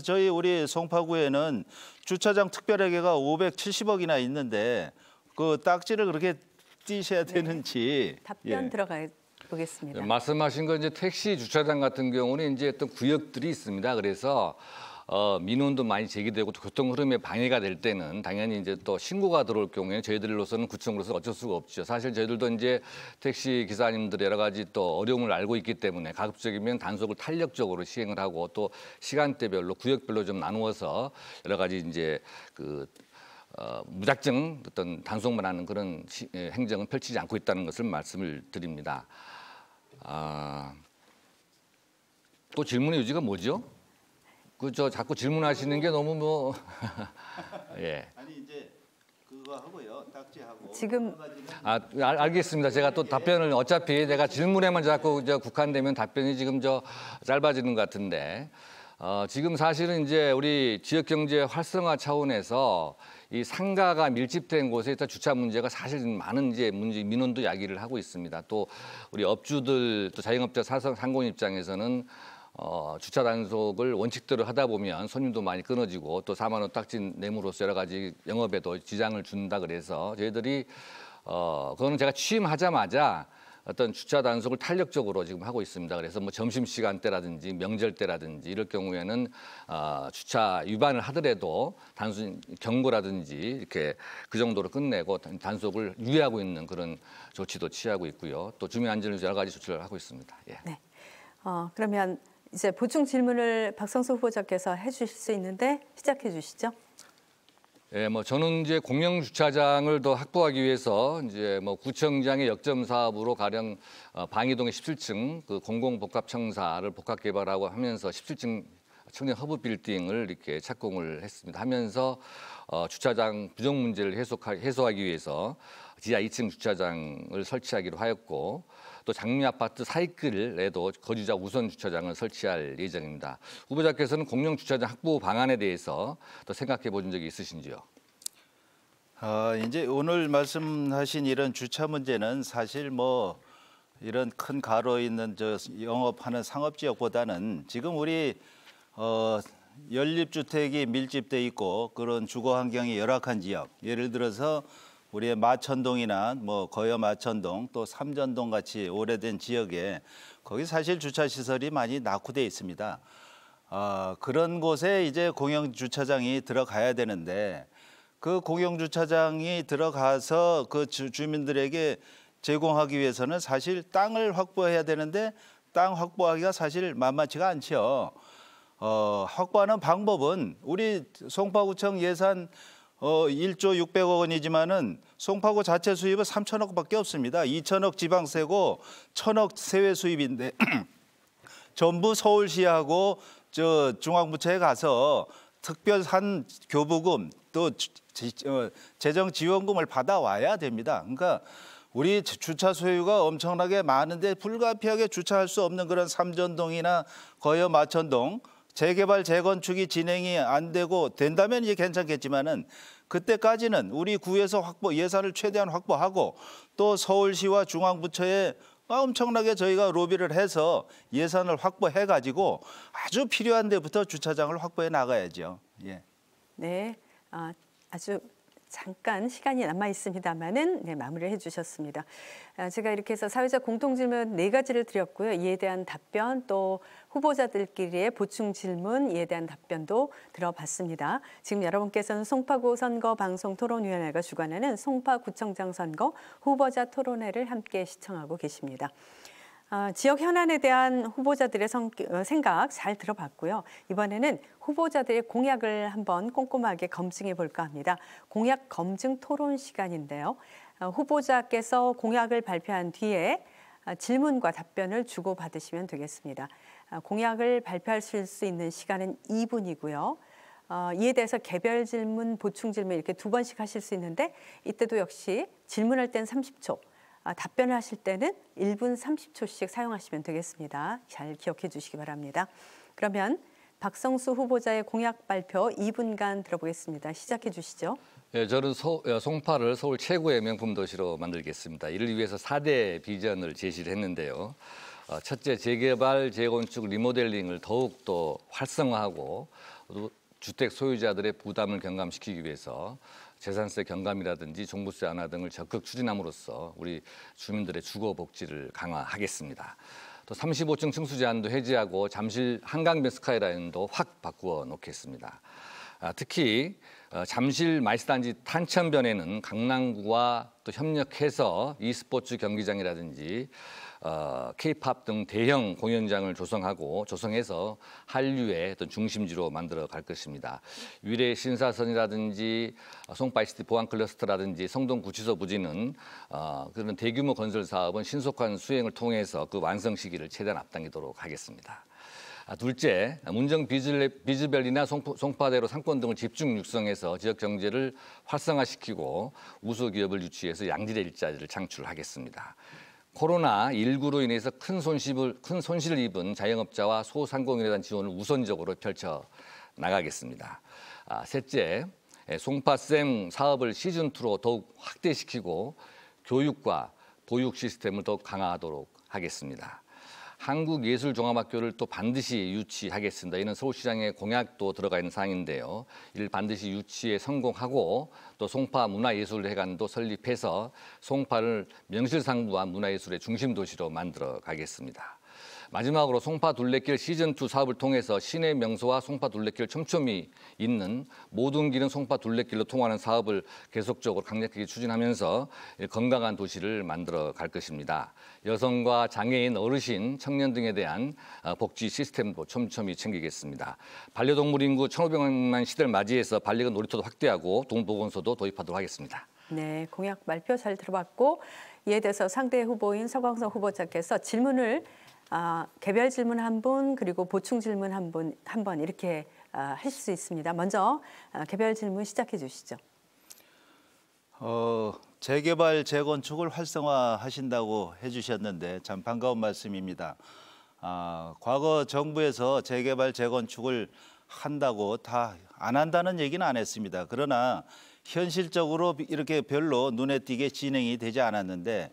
저희 우리 송파구에는 주차장 특별회계가 570억이나 있는데 그 딱지를 그렇게 띄셔야 되는지. 답변 예. 들어가 보겠습니다. 말씀하신 건 이제 택시 주차장 같은 경우는 이제 어떤 구역들이 있습니다. 그래서 민원도 많이 제기되고 또 교통 흐름에 방해가 될 때는 당연히 이제 또 신고가 들어올 경우에 저희들로서는 구청으로서 어쩔 수가 없죠. 사실 저희들도 이제 택시 기사님들 여러 가지 또 어려움을 알고 있기 때문에 가급적이면 단속을 탄력적으로 시행을 하고 또 시간대별로 구역별로 좀 나누어서 여러 가지 이제 무작정 어떤 단속만 하는 그런 행정은 펼치지 않고 있다는 것을 말씀을 드립니다. 또 질문의 요지가 뭐죠? 자꾸 질문하시는 게 너무 뭐 예. 아니 이제 그거 하고요. 딱지하고. 지금 알겠습니다. 제가 또 답변을 어차피 내가 질문에만 자꾸 국한되면 답변이 지금 짧아지는 것 같은데 지금 사실은 이제 우리 지역 경제 활성화 차원에서 이 상가가 밀집된 곳에서 주차 문제가 사실 많은 이제 민원도 야기를 하고 있습니다. 또 우리 업주들 또 자영업자 상공 입장에서는 주차 단속을 원칙대로 하다 보면 손님도 많이 끊어지고 또 4만 원 딱지 내므로써 여러 가지 영업에도 지장을 준다 그래서 저희들이 그거는 제가 취임하자마자 어떤 주차 단속을 탄력적으로 지금 하고 있습니다. 그래서 뭐 점심시간 때라든지 명절 때라든지 이럴 경우에는 주차 위반을 하더라도 단순 경고라든지 이렇게 그 정도로 끝내고 단속을 유예하고 있는 그런 조치도 취하고 있고요. 또 주민 안전을 위해서 여러 가지 조치를 하고 있습니다. 예. 네. 그러면 이제 보충 질문을 박성수 후보자께서 해주실 수 있는데 시작해 주시죠. 예, 뭐 저는 이제 공영 주차장을 더 확보하기 위해서 이제 뭐 구청장의 역점 사업으로 가령 방이동의 17층 그 공공복합청사를 복합 개발하고 하면서 17층 청년 허브 빌딩을 이렇게 착공을 했습니다. 하면서 주차장 부족 문제를 해소하기 위해서 지하 2층 주차장을 설치하기로 하였고 또 장미 아파트 사이클에도 거주자 우선 주차장을 설치할 예정입니다. 후보자께서는 공영 주차장 확보 방안에 대해서 또 생각해 보신 적이 있으신지요? 이제 오늘 말씀하신 이런 주차 문제는 사실 뭐 이런 큰 가로 있는 영업하는 상업지역보다는 지금 우리 연립주택이 밀집돼 있고 그런 주거 환경이 열악한 지역, 예를 들어서 우리의 마천동이나 뭐 거여 마천동 또 삼전동 같이 오래된 지역에 거기 사실 주차 시설이 많이 낙후돼 있습니다. 그런 곳에 이제 공영 주차장이 들어가야 되는데 그 공영 주차장이 들어가서 그 주민들에게 제공하기 위해서는 사실 땅을 확보해야 되는데 땅 확보하기가 사실 만만치가 않죠. 확보하는 방법은 우리 송파구청 예산 1조 600억 원이지만은 송파구 자체 수입은 3천억밖에 없습니다. 2천억 지방세고 1천억 세외 수입인데 전부 서울시하고 중앙부처에 가서 특별한 교부금 또 재정 지원금을 받아와야 됩니다. 그러니까 우리 주차 소유가 엄청나게 많은데 불가피하게 주차할 수 없는 그런 삼전동이나 거여 마천동 재개발 재건축이 진행이 안 되고 된다면 이제 괜찮겠지만은 그때까지는 우리 구에서 예산을 최대한 확보하고 또 서울시와 중앙부처에 엄청나게 저희가 로비를 해서 예산을 확보해 가지고 아주 필요한 데부터 주차장을 확보해 나가야죠. 예. 네, 아주 잠깐 시간이 남아 있습니다만은 네, 마무리를 해주셨습니다. 제가 이렇게 해서 사회적 공통 질문 4가지를 드렸고요. 이에 대한 답변 또 후보자들끼리의 보충 질문 이에 대한 답변도 들어봤습니다. 지금 여러분께서는 송파구 선거방송토론위원회가 주관하는 송파구청장 선거 후보자 토론회를 함께 시청하고 계십니다. 지역 현안에 대한 후보자들의 생각 잘 들어봤고요. 이번에는 후보자들의 공약을 한번 꼼꼼하게 검증해 볼까 합니다. 공약 검증 토론 시간인데요. 후보자께서 공약을 발표한 뒤에 질문과 답변을 주고받으시면 되겠습니다. 공약을 발표하실 수 있는 시간은 2분이고요. 이에 대해서 개별 질문, 보충 질문 이렇게 2번씩 하실 수 있는데 이때도 역시 질문할 땐 30초. 답변을 하실 때는 1분 30초씩 사용하시면 되겠습니다. 잘 기억해 주시기 바랍니다. 그러면 박성수 후보자의 공약 발표 2분간 들어보겠습니다. 시작해 주시죠. 네, 저는 송파를 서울 최고의 명품 도시로 만들겠습니다. 이를 위해서 4대 비전을 제시를 했는데요. 첫째, 재개발, 재건축, 리모델링을 더욱더 활성화하고 주택 소유자들의 부담을 경감시키기 위해서 재산세 경감이라든지 종부세 완화 등을 적극 추진함으로써 우리 주민들의 주거 복지를 강화하겠습니다. 또 35층 층수 제한도 해제하고 잠실 한강변 스카이라인도 확 바꾸어 놓겠습니다. 특히 잠실 마이스단지 탄천변에는 강남구와 또 협력해서 e스포츠 경기장이라든지 K-팝 등 대형 공연장을 조성해서 한류의 어떤 중심지로 만들어 갈 것입니다. 위례 신사선이라든지 송파 ICT 보안 클러스터라든지 성동 구치소 부지는 그런 대규모 건설 사업은 신속한 수행을 통해서 그 완성 시기를 최대한 앞당기도록 하겠습니다. 둘째, 문정 비즈밸리나 송파대로 상권 등을 집중 육성해서 지역 경제를 활성화시키고 우수 기업을 유치해서 양질의 일자리를 창출하겠습니다. 코로나19로 인해서 큰 손실을 입은 자영업자와 소상공인에 대한 지원을 우선적으로 펼쳐 나가겠습니다. 셋째, 송파쌤 사업을 시즌2로 더욱 확대시키고 교육과 보육 시스템을 더욱 강화하도록 하겠습니다. 한국예술종합학교를 또 반드시 유치하겠습니다. 이는 서울시장의 공약도 들어가 있는 사항인데요. 이를 반드시 유치에 성공하고 또 송파 문화예술회관도 설립해서 송파를 명실상부한 문화예술의 중심 도시로 만들어 가겠습니다. 마지막으로 송파 둘레길 시즌2 사업을 통해서 시내 명소와 송파 둘레길 촘촘히 있는 모든 길은 송파 둘레길로 통하는 사업을 계속적으로 강력하게 추진하면서 건강한 도시를 만들어 갈 것입니다. 여성과 장애인, 어르신, 청년 등에 대한 복지 시스템도 촘촘히 챙기겠습니다. 반려동물 인구 1,500만 시대를 맞이해서 반려견 놀이터도 확대하고 동보건소도 도입하도록 하겠습니다. 네, 공약 발표 잘 들어봤고 이에 대해서 상대 후보인 서광석 후보자께서 질문을 개별 질문 1분 그리고 보충 질문 1번 이렇게 하실 수 있습니다. 먼저 개별 질문 시작해 주시죠. 재개발 재건축을 활성화하신다고 해주셨는데 참 반가운 말씀입니다. 과거 정부에서 재개발 재건축을 한다고 다 안 한다는 얘기는 안 했습니다. 그러나 현실적으로 이렇게 별로 눈에 띄게 진행이 되지 않았는데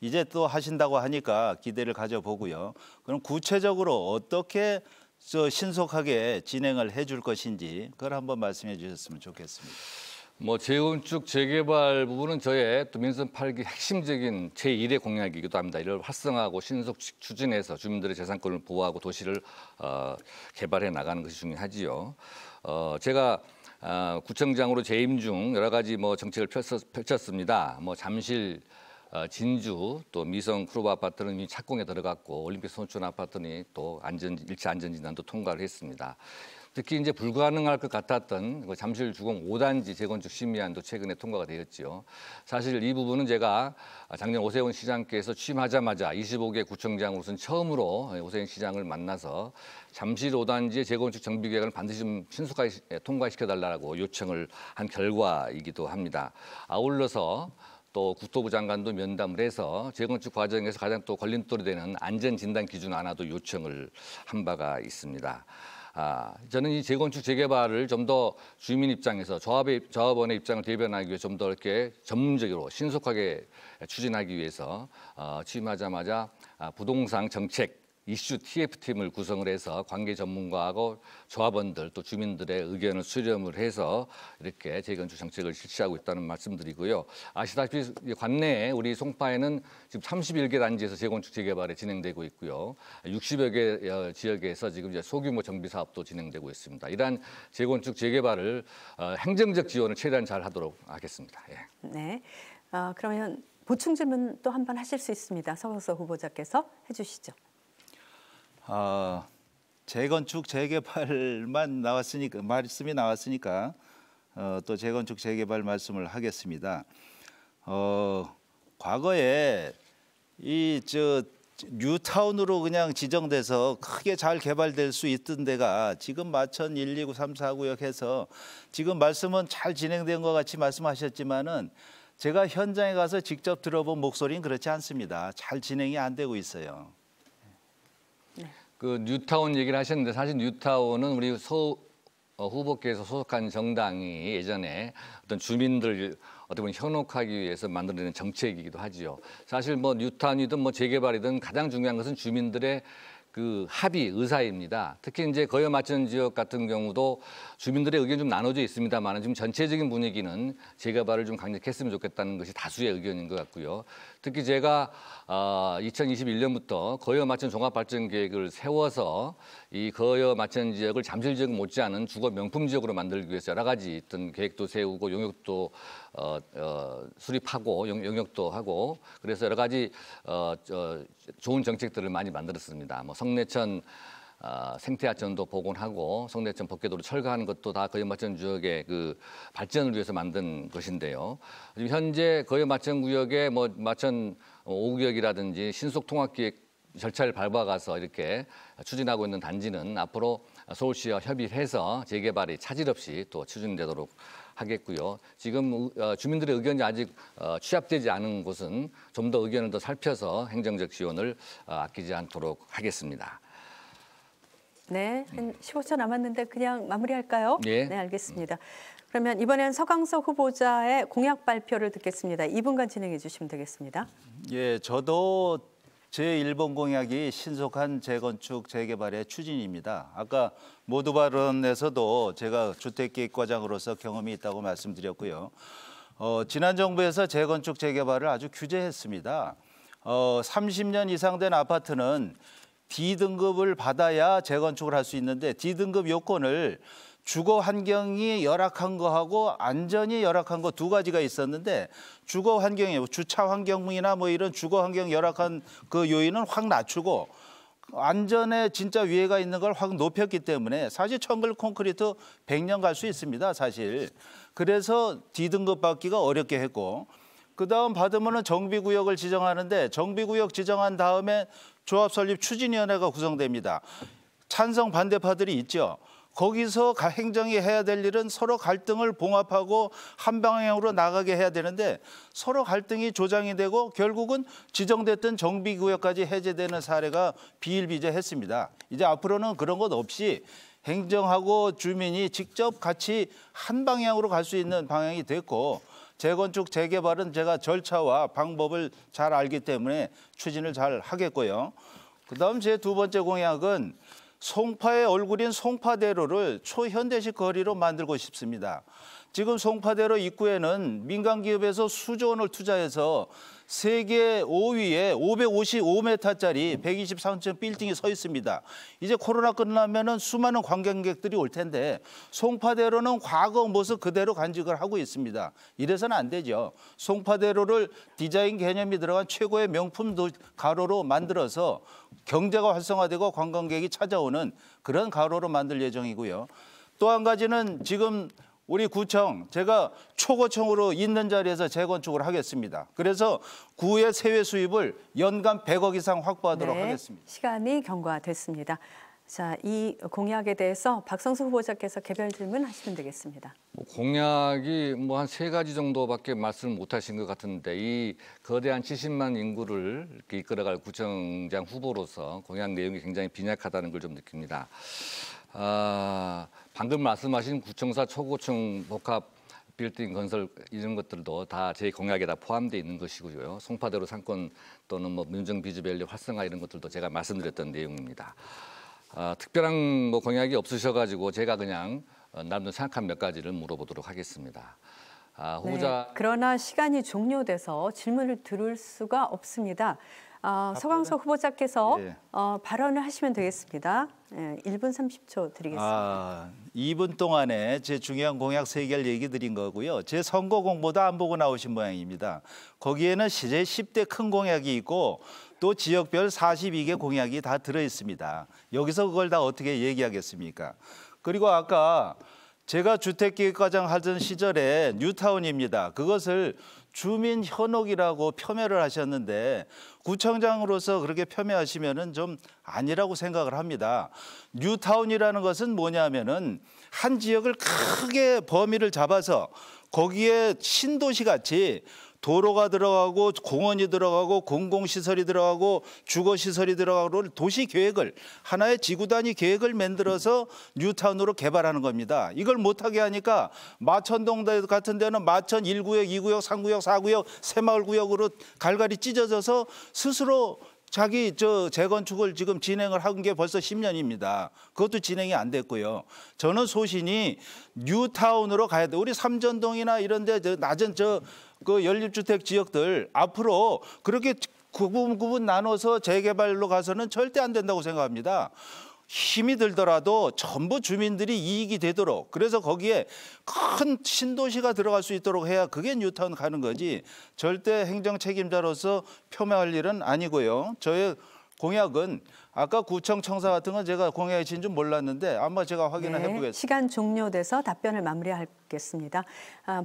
이제 또 하신다고 하니까 기대를 가져보고요. 그럼 구체적으로 어떻게 신속하게 진행을 해줄 것인지 그걸 한번 말씀해 주셨으면 좋겠습니다. 재건축, 재개발 부분은 저의 또 민선 8기 핵심적인 제1의 공약이기도 합니다. 이를 활성화하고 신속 추진해서 주민들의 재산권을 보호하고 도시를 개발해 나가는 것이 중요하지요. 제가 구청장으로 재임 중 여러 가지 정책을 펼쳤습니다. 잠실 진주 또 미성 크루브 아파트는 이미 착공에 들어갔고 올림픽 선촌 아파트는 또 일체 안전진단도 통과를 했습니다. 특히 이제 불가능할 것 같았던 그 잠실 주공 5단지 재건축 심의안도 최근에 통과가 되었지요. 사실 이 부분은 제가 작년 오세훈 시장께서 취임하자마자 25개 구청장으로서는 처음으로 오세훈 시장을 만나서 잠실 5단지의 재건축 정비 계획을 반드시 좀 신속하게 통과시켜달라고 요청을 한 결과이기도 합니다. 아울러서 또 국토부 장관도 면담을 해서 재건축 과정에서 가장 또 걸림돌이 되는 안전진단 기준 하나도 요청을 한 바가 있습니다. 저는 이 재건축 재개발을 좀 더 주민 입장에서 조합원의 입장을 대변하기 위해 좀 더 이렇게 전문적으로 신속하게 추진하기 위해서 취임하자마자 부동산 정책 이슈 TF팀을 구성을 해서 관계 전문가하고 조합원들 또 주민들의 의견을 수렴을 해서 이렇게 재건축 정책을 실시하고 있다는 말씀드리고요. 아시다시피 관내에 우리 송파에는 지금 31개 단지에서 재건축 재개발이 진행되고 있고요. 60여 개 지역에서 지금 이제 소규모 정비 사업도 진행되고 있습니다. 이러한 재건축 재개발을 행정적 지원을 최대한 잘 하도록 하겠습니다. 예. 네. 그러면 보충 질문 또 한 번 하실 수 있습니다. 서광석 후보자께서 해주시죠. 재건축 재개발만 나왔으니까 말씀이 나왔으니까 또 재건축 재개발 말씀을 하겠습니다. 과거에 뉴타운으로 그냥 지정돼서 크게 잘 개발될 수 있던 데가 지금 마천 1, 2구, 3, 4구역 해서 지금 말씀은 잘 진행된 것 같이 말씀하셨지만은 제가 현장에 가서 직접 들어본 목소리는 그렇지 않습니다. 잘 진행이 안 되고 있어요. 그 뉴타운 얘기를 하셨는데 사실 뉴타운은 우리 후보께서 소속한 정당이 예전에 어떤 주민들 어떻게 보면 현혹하기 위해서 만들어낸 정책이기도 하지요. 사실 뭐 뉴타운이든 뭐 재개발이든 가장 중요한 것은 주민들의 그 합의, 의사입니다. 특히 이제 거여 마천 지역 같은 경우도 주민들의 의견이 좀 나눠져 있습니다만 지금 전체적인 분위기는 재개발을 좀 강력했으면 좋겠다는 것이 다수의 의견인 것 같고요. 특히 제가 2021년부터 거여 마천 종합발전 계획을 세워서 이 거여 마천 지역을 잠실 지역 못지않은 주거 명품 지역으로 만들기 위해서 여러 가지 어떤 계획도 세우고 용역도 수립하고 용역도 하고 그래서 여러 가지 좋은 정책들을 많이 만들었습니다. 뭐 성내천 생태하천도 복원하고 성내천 법궤도로 철거하는 것도 다 거여 마천 지역의 그 발전을 위해서 만든 것인데요. 지금 현재 거여 마천 구역에 뭐 마천 5구역이라든지 신속 통합기획 절차를 밟아가서 이렇게 추진하고 있는 단지는 앞으로 서울시와 협의해서 재개발이 차질 없이 또 추진되도록 하겠고요. 지금 주민들의 의견이 아직 취합되지 않은 곳은 좀 더 의견을 더 살펴서 행정적 지원을 아끼지 않도록 하겠습니다. 네, 한 15초 남았는데 그냥 마무리할까요? 예. 네, 알겠습니다. 그러면 이번엔 서광석 후보자의 공약 발표를 듣겠습니다. 2분간 진행해 주시면 되겠습니다. 예, 저도 제 1번 공약이 신속한 재건축 재개발의 추진입니다. 아까 모두 발언에서도 제가 주택기획과장으로서 경험이 있다고 말씀드렸고요. 지난 정부에서 재건축 재개발을 아주 규제했습니다. 30년 이상 된 아파트는 D등급을 받아야 재건축을 할 수 있는데 D등급 요건을 주거 환경이 열악한 거하고 안전이 열악한 거 두 가지가 있었는데 주거 환경이 주차 환경이나 뭐 이런 주거 환경 열악한 그 요인은 확 낮추고 안전에 진짜 위해가 있는 걸 확 높였기 때문에 사실 청글 콘크리트 100년 갈 수 있습니다, 사실. 그래서 D등급 받기가 어렵게 했고 그다음 받으면은 정비구역을 지정하는데 정비구역 지정한 다음에 조합설립 추진위원회가 구성됩니다. 찬성 반대파들이 있죠. 거기서 행정이 해야 될 일은 서로 갈등을 봉합하고 한 방향으로 나가게 해야 되는데 서로 갈등이 조장이 되고 결국은 지정됐던 정비구역까지 해제되는 사례가 비일비재했습니다. 이제 앞으로는 그런 것 없이 행정하고 주민이 직접 같이 한 방향으로 갈 수 있는 방향이 됐고 재건축 재개발은 제가 절차와 방법을 잘 알기 때문에 추진을 잘 하겠고요. 그다음 제 두 번째 공약은 송파의 얼굴인 송파대로를 초현대식 거리로 만들고 싶습니다. 지금 송파대로 입구에는 민간 기업에서 수조 원을 투자해서 세계 5위에 555m짜리 123층 빌딩이 서 있습니다. 이제 코로나 끝나면은 수많은 관광객들이 올 텐데 송파대로는 과거 모습 그대로 간직을 하고 있습니다. 이래서는 안 되죠. 송파대로를 디자인 개념이 들어간 최고의 명품 가로로 만들어서 경제가 활성화되고 관광객이 찾아오는 그런 가로로 만들 예정이고요. 또 한 가지는 지금 우리 구청, 제가 초고층으로 있는 자리에서 재건축을 하겠습니다. 그래서 구의 세외 수입을 연간 100억 이상 확보하도록 하겠습니다. 시간이 경과됐습니다. 자, 이 공약에 대해서 박성수 후보자께서 개별 질문하시면 되겠습니다. 공약이 뭐 한 3가지 정도밖에 말씀을 못 하신 것 같은데 이 거대한 70만 인구를 이렇게 이끌어갈 구청장 후보로서 공약 내용이 굉장히 빈약하다는 걸 좀 느낍니다. 방금 말씀하신 구청사 초고층 복합 빌딩 건설 이런 것들도 다 제 공약에 다 포함되어 있는 것이고요. 송파대로 상권 또는 뭐 민정 비즈밸리 활성화 이런 것들도 제가 말씀드렸던 내용입니다. 특별한 뭐 공약이 없으셔가지고 제가 그냥 나름대로 생각한 몇 가지를 물어보도록 하겠습니다. 후보자. 네, 그러나 시간이 종료돼서 질문을 들을 수가 없습니다. 서광석 후보자께서 예. 발언을 하시면 되겠습니다. 1분 30초 드리겠습니다. 2분 동안에 제 중요한 공약 3개를 얘기 드린 거고요. 제 선거 공보도 안 보고 나오신 모양입니다. 거기에는 제 10대 큰 공약이 있고 또 지역별 42개 공약이 다 들어있습니다. 여기서 그걸 다 어떻게 얘기하겠습니까? 그리고 아까 제가 주택기획과장 하던 시절에 뉴타운입니다. 그것을 주민 현혹이라고 폄훼를 하셨는데 구청장으로서 그렇게 폄훼하시면은 좀 아니라고 생각을 합니다. 뉴타운이라는 것은 뭐냐면은 한 지역을 크게 범위를 잡아서 거기에 신도시 같이 도로가 들어가고 공원이 들어가고 공공시설이 들어가고 주거시설이 들어가고 도시 계획을 하나의 지구 단위 계획을 만들어서 뉴타운으로 개발하는 겁니다. 이걸 못하게 하니까 마천동 같은 데는 마천 1구역, 2구역, 3구역, 4구역 새마을구역으로 갈갈이 찢어져서 스스로 자기 재건축을 지금 진행을 한 게 벌써 10년입니다. 그것도 진행이 안 됐고요. 저는 소신이 뉴타운으로 가야 돼. 우리 삼전동이나 이런 데 낮은 그 연립주택 지역들 앞으로 그렇게 구분 나눠서 재개발로 가서는 절대 안 된다고 생각합니다. 힘이 들더라도 전부 주민들이 이익이 되도록 그래서 거기에 큰 신도시가 들어갈 수 있도록 해야 그게 뉴타운 가는 거지 절대 행정 책임자로서 폄훼할 일은 아니고요. 저의 공약은 아까 구청 청사 같은 건 제가 공약이신 줄 몰랐는데 아마 제가 확인을 해보겠습니다. 시간 종료돼서 답변을 마무리하겠습니다.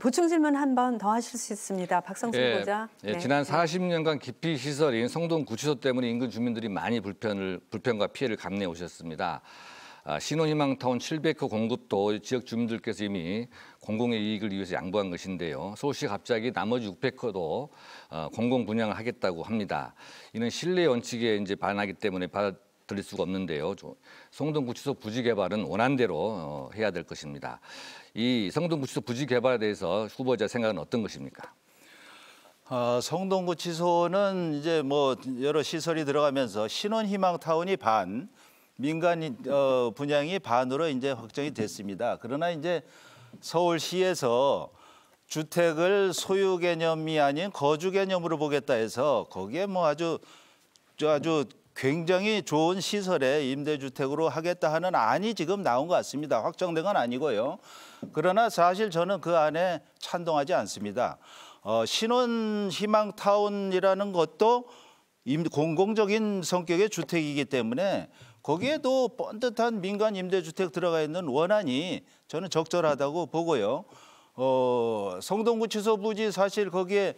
보충 질문 한 번 더 하실 수 있습니다. 박성수 후보자. 지난 40년간 기피 시설인 성동 구치소 때문에 인근 주민들이 많이 불편과 피해를 감내해 오셨습니다. 신혼희망타운 700호 공급도 지역 주민들께서 이미 공공의 이익을 위해서 양보한 것인데요. 서울시가 갑자기 나머지 600호도 공공 분양을 하겠다고 합니다. 이는 신뢰 원칙에 이제 반하기 때문에 받아들일 수가 없는데요. 성동구치소 부지 개발은 원안대로 해야 될 것입니다. 이 성동구치소 부지 개발에 대해서 후보자 생각은 어떤 것입니까? 성동구치소는 이제 뭐 여러 시설이 들어가면서 신혼희망타운이 반, 민간 분양이 반으로 이제 확정이 됐습니다. 그러나 이제 서울시에서 주택을 소유 개념이 아닌 거주 개념으로 보겠다 해서 거기에 뭐 아주 굉장히 좋은 시설에 임대주택으로 하겠다 하는 안이 지금 나온 것 같습니다. 확정된 건 아니고요. 그러나 사실 저는 그 안에 찬동하지 않습니다. 신혼희망타운이라는 것도 공공적인 성격의 주택이기 때문에 거기에도 뻔듯한 민간 임대주택 들어가 있는 원안이 저는 적절하다고 보고요. 성동구치소 부지 사실 거기에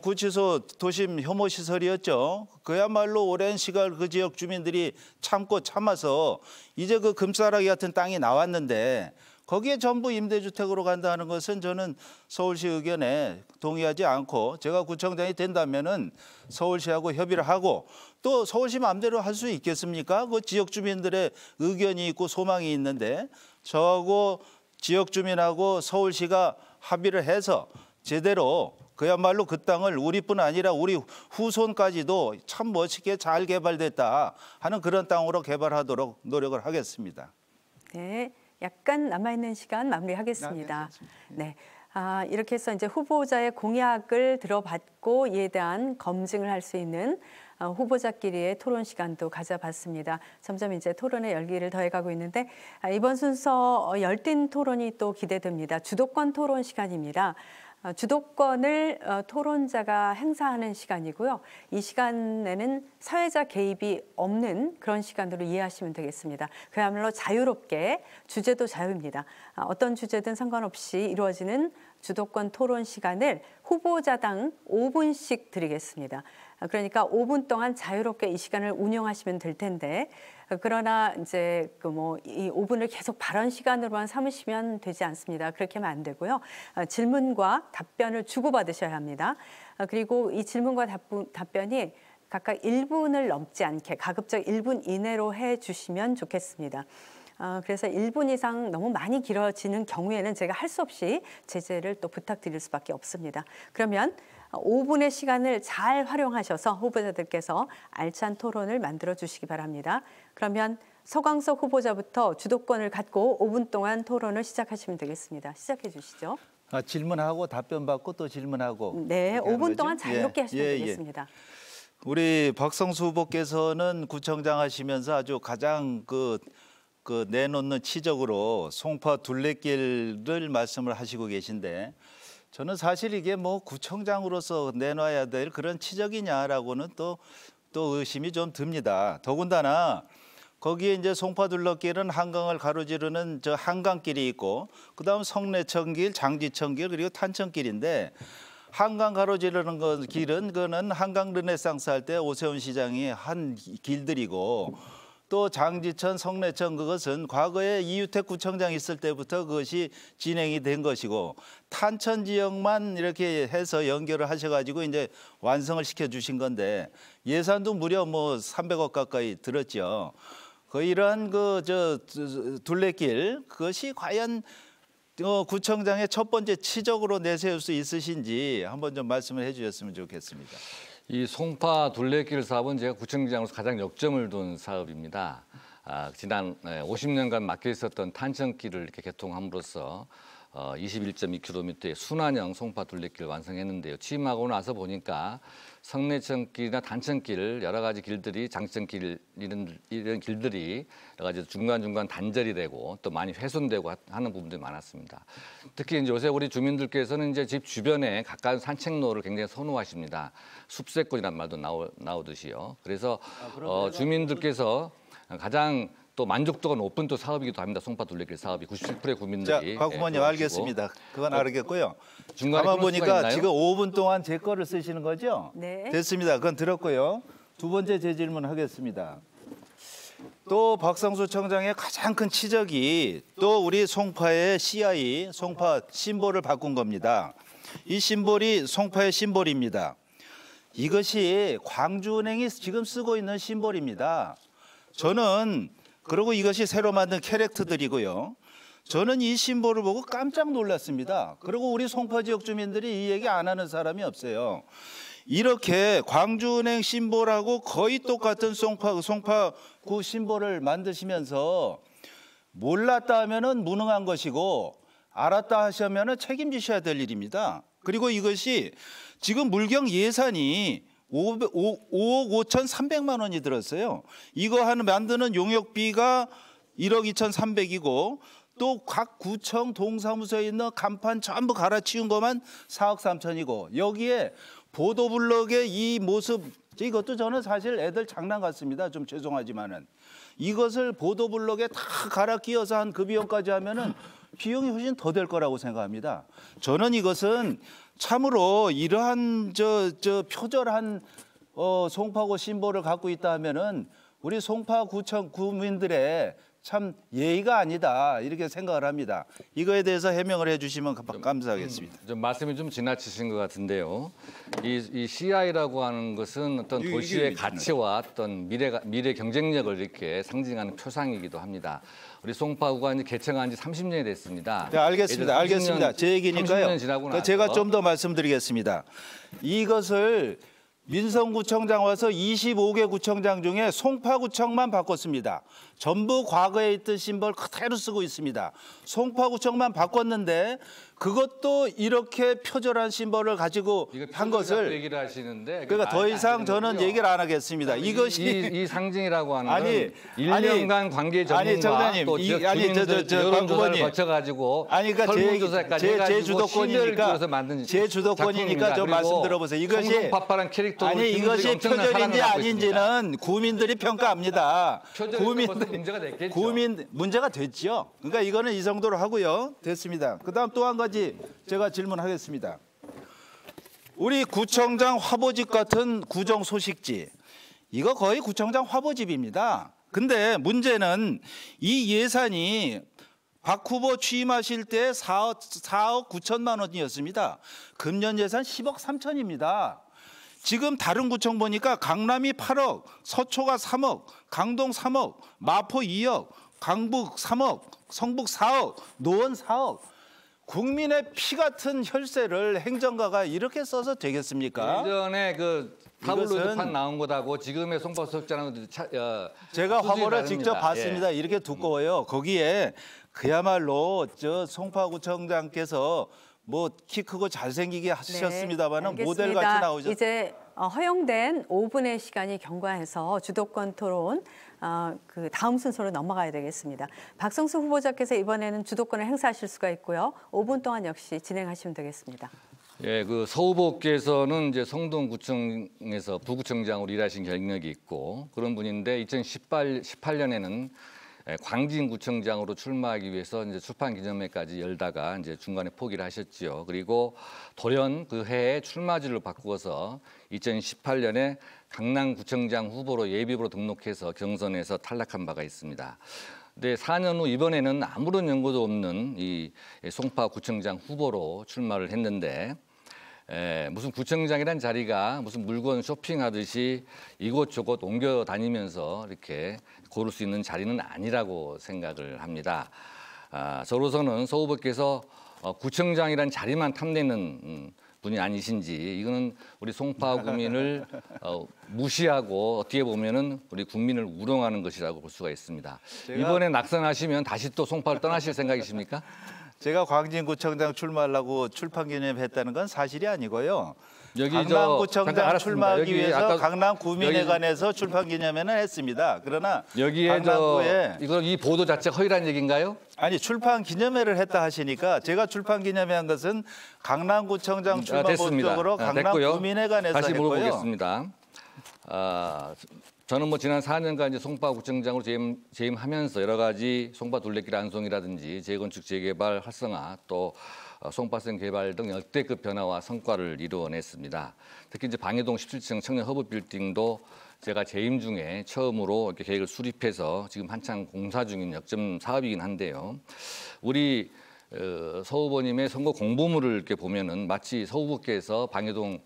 구치소 도심 혐오 시설이었죠. 그야말로 오랜 시간 그 지역 주민들이 참아서 이제 그 금싸라기 같은 땅이 나왔는데 거기에 전부 임대주택으로 간다는 것은 저는 서울시 의견에 동의하지 않고 제가 구청장이 된다면은 서울시하고 협의를 하고 또 서울시 마음대로 할 수 있겠습니까? 그 지역 주민들의 의견이 있고 소망이 있는데 저하고 지역 주민하고 서울시가 합의를 해서 제대로 그야말로 그 땅을 우리뿐 아니라 우리 후손까지도 참 멋있게 잘 개발됐다 하는 그런 땅으로 개발하도록 노력을 하겠습니다. 네, 약간 남아있는 시간 마무리하겠습니다. 네. 이렇게 해서 이제 후보자의 공약을 들어봤고 이에 대한 검증을 할 수 있는 후보자끼리의 토론 시간도 가져봤습니다. 점점 이제 토론의 열기를 더해가고 있는데 이번 순서 열띤 토론이 또 기대됩니다. 주도권 토론 시간입니다. 주도권을 토론자가 행사하는 시간이고요. 이 시간에는 사회자 개입이 없는 그런 시간으로 이해하시면 되겠습니다. 그야말로 자유롭게 주제도 자유입니다. 어떤 주제든 상관없이 이루어지는 주도권 토론 시간을 후보자당 5분씩 드리겠습니다. 그러니까 5분 동안 자유롭게 이 시간을 운영하시면 될 텐데 그러나 이제 이 5분을 계속 발언 시간으로만 삼으시면 되지 않습니다. 그렇게 하면 안 되고요. 질문과 답변을 주고받으셔야 합니다. 그리고 이 질문과 답변이 각각 1분을 넘지 않게 가급적 1분 이내로 해주시면 좋겠습니다. 그래서 1분 이상 너무 많이 길어지는 경우에는 제가 할 수 없이 제재를 또 부탁드릴 수밖에 없습니다. 그러면 5분의 시간을 잘 활용하셔서 후보자들께서 알찬 토론을 만들어 주시기 바랍니다. 그러면 서광석 후보자부터 주도권을 갖고 5분 동안 토론을 시작하시면 되겠습니다. 시작해 주시죠. 질문하고 답변 받고 또 질문하고. 네, 5분 동안 자유롭게 하시면 되겠습니다. 우리 박성수 후보께서는 구청장 하시면서 아주 가장 그 내놓는 치적으로 송파 둘레길을 말씀을 하시고 계신데 저는 사실 이게 뭐 구청장으로서 내놔야 될 그런 치적이냐라고는 또 의심이 좀 듭니다. 더군다나 거기에 이제 송파 둘레길은 한강을 가로지르는 저 한강길이 있고 그다음 성내천길, 장지천길 그리고 탄천길인데 한강 가로지르는 길은 그거는 한강 르네상스 할 때 오세훈 시장이 한 길들이고 또 장지천, 성내천 그것은 과거에 이유택 구청장 있을 때부터 그것이 진행이 된 것이고 탄천 지역만 이렇게 해서 연결을 하셔가지고 이제 완성을 시켜주신 건데 예산도 무려 뭐 300억 가까이 들었죠. 이러한 둘레길 그것이 과연 구청장의 첫 번째 치적으로 내세울 수 있으신지 한번 좀 말씀을 해주셨으면 좋겠습니다. 이 송파 둘레길 사업은 제가 구청장으로서 가장 역점을 둔 사업입니다. 지난 50년간 막혀 있었던 탄천길을 이렇게 개통함으로써 21.2km의 순환형 송파 둘레길 완성했는데요. 취임하고 나서 보니까 성내천길이나 단천길 여러 가지 길들이 장천길 이런 길들이 여러 가지 중간중간 단절이 되고 또 많이 훼손되고 하는 부분들이 많았습니다. 특히 이제 요새 우리 주민들께서는 이제 집 주변에 가까운 산책로를 굉장히 선호하십니다. 숲세권이란 말도 나오듯이요. 그래서 주민들께서 가장 또 만족도가 높은 또 사업이기도 합니다. 송파 둘레길 사업이 97%의 국민들이. 자, 박 후보님 알겠습니다. 그건 알겠고요. 중간에 가만 보니까 지금 5분 동안 제 거를 쓰시는 거죠? 네. 됐습니다. 그건 들었고요. 두 번째 제 질문 하겠습니다. 또 박성수 청장의 가장 큰 치적이 또 우리 송파의 CI, 송파 심볼을 바꾼 겁니다. 이 심볼이 송파의 심볼입니다. 이것이 광주은행이 지금 쓰고 있는 심볼입니다. 저는 그리고 이것이 새로 만든 캐릭터들이고요. 저는 이 심볼을 보고 깜짝 놀랐습니다. 그리고 우리 송파 지역 주민들이 이 얘기 안 하는 사람이 없어요. 이렇게 광주은행 심볼하고 거의 똑같은 송파구 심볼을 만드시면서 몰랐다 하면은 무능한 것이고 알았다 하시면은 책임지셔야 될 일입니다. 그리고 이것이 지금 물경 예산이 5억 5,300만 원이 들었어요. 이거 만드는 용역비가 1억 2,300이고 또 각 구청 동사무소에 있는 간판 전부 갈아치운 것만 4억 3천이고 여기에 보도블록의 이 모습 이것도 저는 사실 애들 장난 같습니다. 좀 죄송하지만은 이것을 보도블록에 다 갈아 끼워서 한 그 비용까지 하면은 비용이 훨씬 더 될 거라고 생각합니다. 저는 이것은 참으로 이러한 표절한 송파구 심볼을 갖고 있다 하면은 우리 송파구청 구민들의 참 예의가 아니다 이렇게 생각을 합니다. 이거에 대해서 해명을 해주시면 감사하겠습니다. 좀 말씀이 좀 지나치신 것 같은데요. 이 CI라고 하는 것은 어떤 도시의 가치와 어떤 미래 경쟁력을 이렇게 상징하는 표상이기도 합니다. 우리 송파구가 이제 개청한 지 30년이 됐습니다. 네, 알겠습니다. 제 얘기니까요. 30년 지나고 나서 제가 좀 더 말씀드리겠습니다. 이것을 민성구청장 와서 25개 구청장 중에 송파구청만 바꿨습니다. 전부 과거에 있던 심벌 그대로 쓰고 있습니다. 송파구청만 바꿨는데 그것도 이렇게 표절한 심벌을 가지고 한 것을 얘기를 하시는데 그러니까 더 이상 저는 얘기를 안 하겠습니다. 이것이 이 상징이라고 하는 아니, 건 1년간 관계 전문가 정장님, 또 주민들 여론조사를 거쳐가지고 그러니까 설문조사까지 제 주도권이니까 제 주도권이니까 좀 말씀 들어보세요. 이것이 송송파파란 캐릭터 이것이 표절인지 아닌지는 구민들이 평가합니다. 문제가 됐겠죠. 문제가 됐죠. 그러니까 이거는 이 정도로 하고요. 됐습니다. 그다음 또 한 가지 제가 질문하겠습니다. 우리 구청장 화보집 같은 구정 소식지 이거 거의 구청장 화보집입니다. 근데 문제는 이 예산이 박 후보 취임하실 때 4억 9천만 원이었습니다. 금년 예산 10억 3천입니다. 지금 다른 구청 보니까 강남이 8억, 서초가 3억, 강동 3억, 마포 2억, 강북 3억, 성북 4억, 노원 4억. 국민의 피 같은 혈세를 행정가가 이렇게 써서 되겠습니까? 예전에 그 타블로이드판 나온 것하고 지금의 송파소식자는 제가 화보를 직접 봤습니다. 예. 이렇게 두꺼워요. 거기에 그야말로 저 송파구청장께서 뭐 키 크고 잘생기게 하셨습니다만은 네, 모델 같이 나오죠. 이제 허용된 5분의 시간이 경과해서 주도권 토론 그 다음 순서로 넘어가야 되겠습니다. 박성수 후보자께서 이번에는 주도권을 행사하실 수가 있고요. 5분 동안 역시 진행하시면 되겠습니다. 예, 그 서 후보께서는 이제 성동구청에서 부구청장으로 일하신 경력이 있고 그런 분인데 2018년에는 광진구청장으로 출마하기 위해서 이제 출판 기념회까지 열다가 이제 중간에 포기를 하셨지요. 그리고 돌연 그 해에 출마지를 바꾸어서 2018년에 강남구청장 후보로 예비후보로 등록해서 경선에서 탈락한 바가 있습니다. 근데 4년 후 이번에는 아무런 연고도 없는 이 송파구청장 후보로 출마를 했는데 무슨 구청장이란 자리가 무슨 물건 쇼핑하듯이 이곳저곳 옮겨 다니면서 이렇게 고를 수 있는 자리는 아니라고 생각을 합니다. 저로서는 서 후보께서 구청장이란 자리만 탐내는 분이 아니신지 이거는 우리 송파구민을 무시하고 어떻게 보면은 우리 국민을 우롱하는 것이라고 볼 수가 있습니다. 이번에 낙선하시면 다시 또 송파를 떠나실 생각이십니까? 제가 광진구청장 출마하려고 출판 기념했다는 건 사실이 아니고요. 여기 강남구청장 출마하기 여기 위해서 강남구민회관에서 출판 기념회는 했습니다. 그러나 여기에 이 보도 자체가 허위란 얘기인가요? 아니 출판 기념회를 했다 하시니까 제가 출판 기념회 한 것은 강남구청장 출마 목적으로 강남구민회관에서 다시 했고요. 물어보겠습니다. 저는 뭐 지난 4년간 이제 송파구청장으로 재임하면서 여러 가지 송파 둘레길 안송이라든지 재건축 재개발 활성화 또 송파선 개발 등 역대급 변화와 성과를 이루어냈습니다. 특히 이제 방해동 17층 청년 허브 빌딩도 제가 재임 중에 처음으로 이렇게 계획을 수립해서 지금 한창 공사 중인 역점 사업이긴 한데요. 우리 서 후보님의 선거 공보물을 이렇게 보면은 마치 서 후보께서 방해동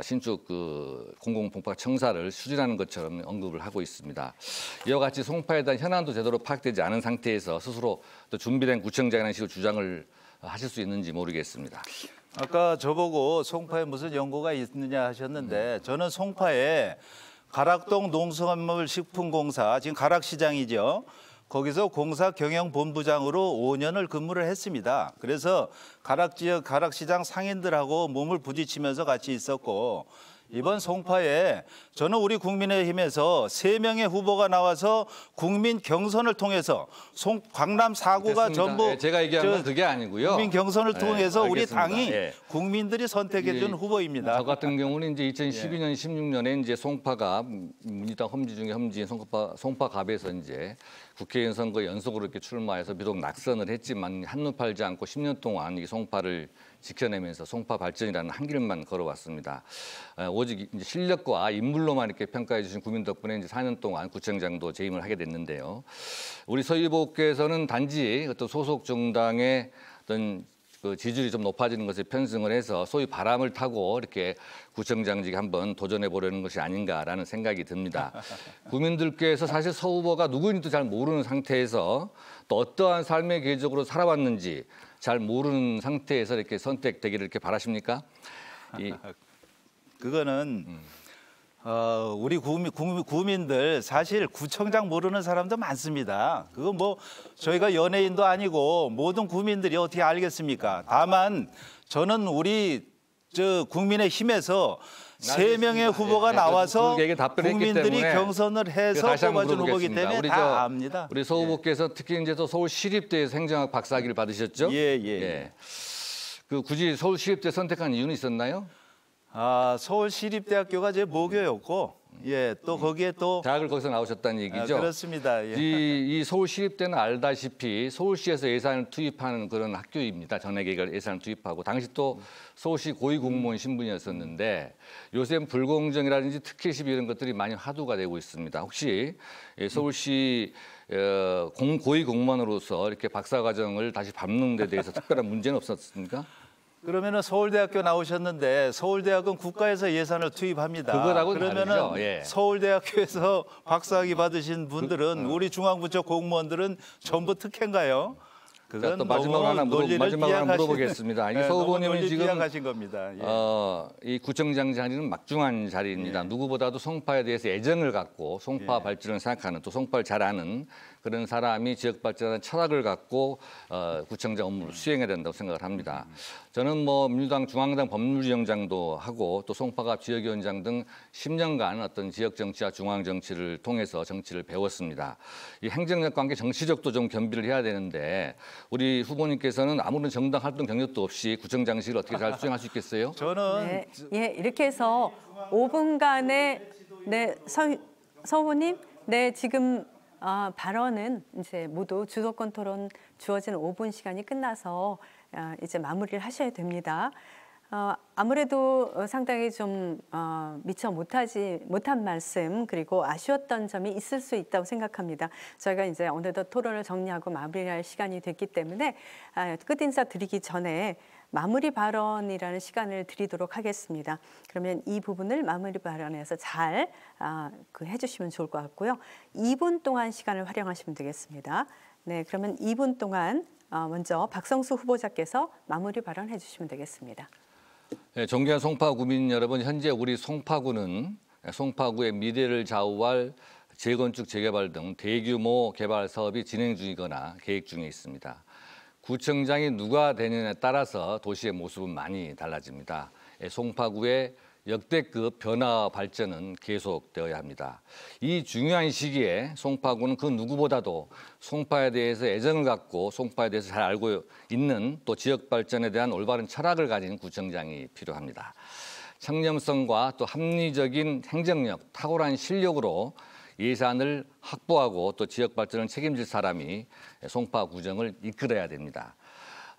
신축 그 공공봉파 청사를 추진하는 것처럼 언급을 하고 있습니다. 이와 같이 송파에 대한 현안도 제대로 파악되지 않은 상태에서 스스로 또 준비된 구청장이라는 식으로 주장을 하실 수 있는지 모르겠습니다. 아까 저보고 송파에 무슨 연고가 있느냐 하셨는데 저는 송파에 가락동 농수산물식품공사 지금 가락시장이죠. 거기서 공사 경영본부장으로 5년을 근무를 했습니다. 그래서 가락지역 가락시장 상인들하고 몸을 부딪히면서 같이 있었고 이번 송파에 저는 우리 국민의힘에서 3명의 후보가 나와서 국민 경선을 통해서 강남 4구가 전부 제가 얘기한 건 그게 아니고요. 국민 경선을 통해서 우리 당이 예. 국민들이 선택해 준 후보입니다. 저 같은 경우는 이제 2012년, 16년에 이제 송파갑 민주당 험지 중에 험지인 송파갑에서 이제 국회의원 선거 연속으로 이렇게 출마해서 비록 낙선을 했지만 한눈 팔지 않고 10년 동안 이 송파를 지켜내면서 송파 발전이라는 한 길만 걸어왔습니다. 오직 이제 실력과 인물로만 이렇게 평가해 주신 국민 덕분에 이제 4년 동안 구청장도 재임을 하게 됐는데요. 우리 서 후보께서는 단지 어떤 소속 정당의 어떤 그 지지율이 좀 높아지는 것에 편승을 해서 소위 바람을 타고 이렇게 구청장직에 한번 도전해 보려는 것이 아닌가라는 생각이 듭니다. 국민들께서 사실 서 후보가 누구인지도 잘 모르는 상태에서 또 어떠한 삶의 궤적으로 살아왔는지 잘 모르는 상태에서 이렇게 선택되기를 이렇게 바라십니까? 그거는 우리 구민들 사실 구청장 모르는 사람도 많습니다. 그거 뭐 저희가 연예인도 아니고 모든 구민들이 어떻게 알겠습니까? 다만 저는 우리 국민의힘에서 3명의 후보가 나와서 그 얘기 답변했기 국민들이 때문에 경선을 해서 다시 한번 뽑아준 후보기 물어보겠습니다. 때문에 다 압니다. 우리 서 후보께서 특히 이제 또 서울시립대에서 행정학 박사학위를 받으셨죠? 예. 그 굳이 서울시립대 선택한 이유는 있었나요? 서울시립대학교가 제 모교였고, 또 거기에 또 대학을 거기서 나오셨다는 얘기죠? 그렇습니다. 예. 이 서울시립대는 알다시피 서울시에서 예산을 투입하는 그런 학교입니다. 전액의 예산을 투입하고 당시 또 서울시 고위공무원 신분이었었는데 요새는 불공정이라든지 특혜 시비 이런 것들이 많이 화두가 되고 있습니다. 혹시 서울시 고위공무원으로서 이렇게 박사과정을 다시 밟는 데 대해서 특별한 문제는 없었습니까? 그러면은 서울대학교 나오셨는데 서울대학은 국가에서 예산을 투입합니다. 그거하고는 그러면은 다르죠. 예. 서울대학교에서 박사학위 받으신 분들은 우리 중앙부처 공무원들은 전부 특혜인가요? 자, 또 마지막으로 하나 물어보겠습니다. 이 서 후보님은 지금 비약하신 겁니다. 예. 이 구청장 자리는 막중한 자리입니다. 누구보다도 송파에 대해서 애정을 갖고 송파 발전을 생각하는 또 송파를 잘 아는 그런 사람이 지역 발전에 철학을 갖고 구청장 업무를 수행해야 된다고 생각을 합니다. 저는 뭐 민주당 중앙당 법률위원장도 하고 또 송파가 지역위원장 등 10년간 어떤 지역 정치와 중앙 정치를 통해서 정치를 배웠습니다. 이 행정력 관계 정치적도 좀 겸비를 해야 되는데 우리 후보님께서는 아무런 정당 활동 경력도 없이 구청장직을 어떻게 잘 수행할 수 있겠어요? 저는 이렇게 해서 5분간의 서 후보님, 지금 발언은 이제 모두 주도권 토론 주어진 5분 시간이 끝나서 이제 마무리를 하셔야 됩니다. 아무래도 상당히 좀 미처 못한 말씀 그리고 아쉬웠던 점이 있을 수 있다고 생각합니다. 저희가 이제 어느덧 토론을 정리하고 마무리할 시간이 됐기 때문에 끝인사 드리기 전에 마무리 발언이라는 시간을 드리도록 하겠습니다. 그러면 이 부분을 마무리 발언에서 잘 해주시면 좋을 것 같고요. 2분 동안 시간을 활용하시면 되겠습니다. 네, 그러면 2분 동안 먼저 박성수 후보자께서 마무리 발언해 주시면 되겠습니다. 네, 존경하는 송파 구민 여러분, 현재 우리 송파구는 송파구의 미래를 좌우할 재건축, 재개발 등 대규모 개발 사업이 진행 중이거나 계획 중에 있습니다. 구청장이 누가 되느냐에 따라서 도시의 모습은 많이 달라집니다. 송파구의 역대급 변화 발전은 계속되어야 합니다. 이 중요한 시기에 송파구는 그 누구보다도 송파에 대해서 애정을 갖고 송파에 대해서 잘 알고 있는 또 지역 발전에 대한 올바른 철학을 가진 구청장이 필요합니다. 청렴성과 또 합리적인 행정력, 탁월한 실력으로 예산을 확보하고 또 지역 발전을 책임질 사람이 송파구청을 이끌어야 됩니다.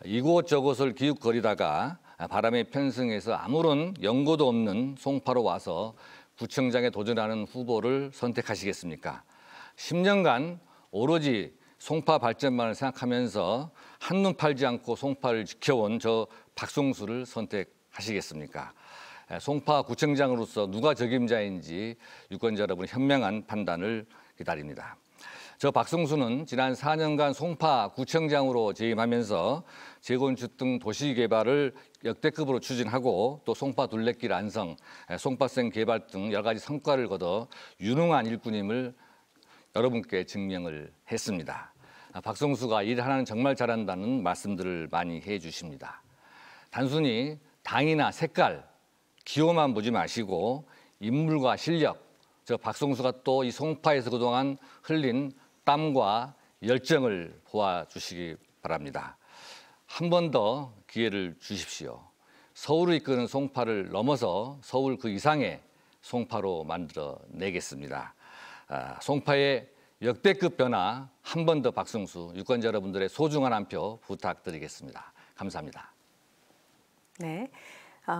이곳저곳을 기웃거리다가 바람에 편승해서 아무런 연고도 없는 송파로 와서 구청장에 도전하는 후보를 선택하시겠습니까? 10년간 오로지 송파 발전만을 생각하면서 한눈 팔지 않고 송파를 지켜온 저 박성수를 선택하시겠습니까? 송파 구청장으로서 누가 적임자인지 유권자 여러분의 현명한 판단을 기다립니다. 저 박성수는 지난 4년간 송파 구청장으로 재임하면서 재건축 등 도시 개발을 역대급으로 추진하고 또 송파 둘레길 안성, 송파생 개발 등 여러 가지 성과를 거둬 유능한 일꾼임을 여러분께 증명을 했습니다. 박성수가 일 하나는 정말 잘한다는 말씀들을 많이 해주십니다. 단순히 당이나 색깔, 기호만 보지 마시고 인물과 실력, 저 박성수가 또 이 송파에서 그동안 흘린 땀과 열정을 보아주시기 바랍니다. 한 번 더 기회를 주십시오. 서울을 이끄는 송파를 넘어서 서울 그 이상의 송파로 만들어내겠습니다. 송파의 역대급 변화 한 번 더 박성수 유권자 여러분들의 소중한 한 표 부탁드리겠습니다. 감사합니다. 네.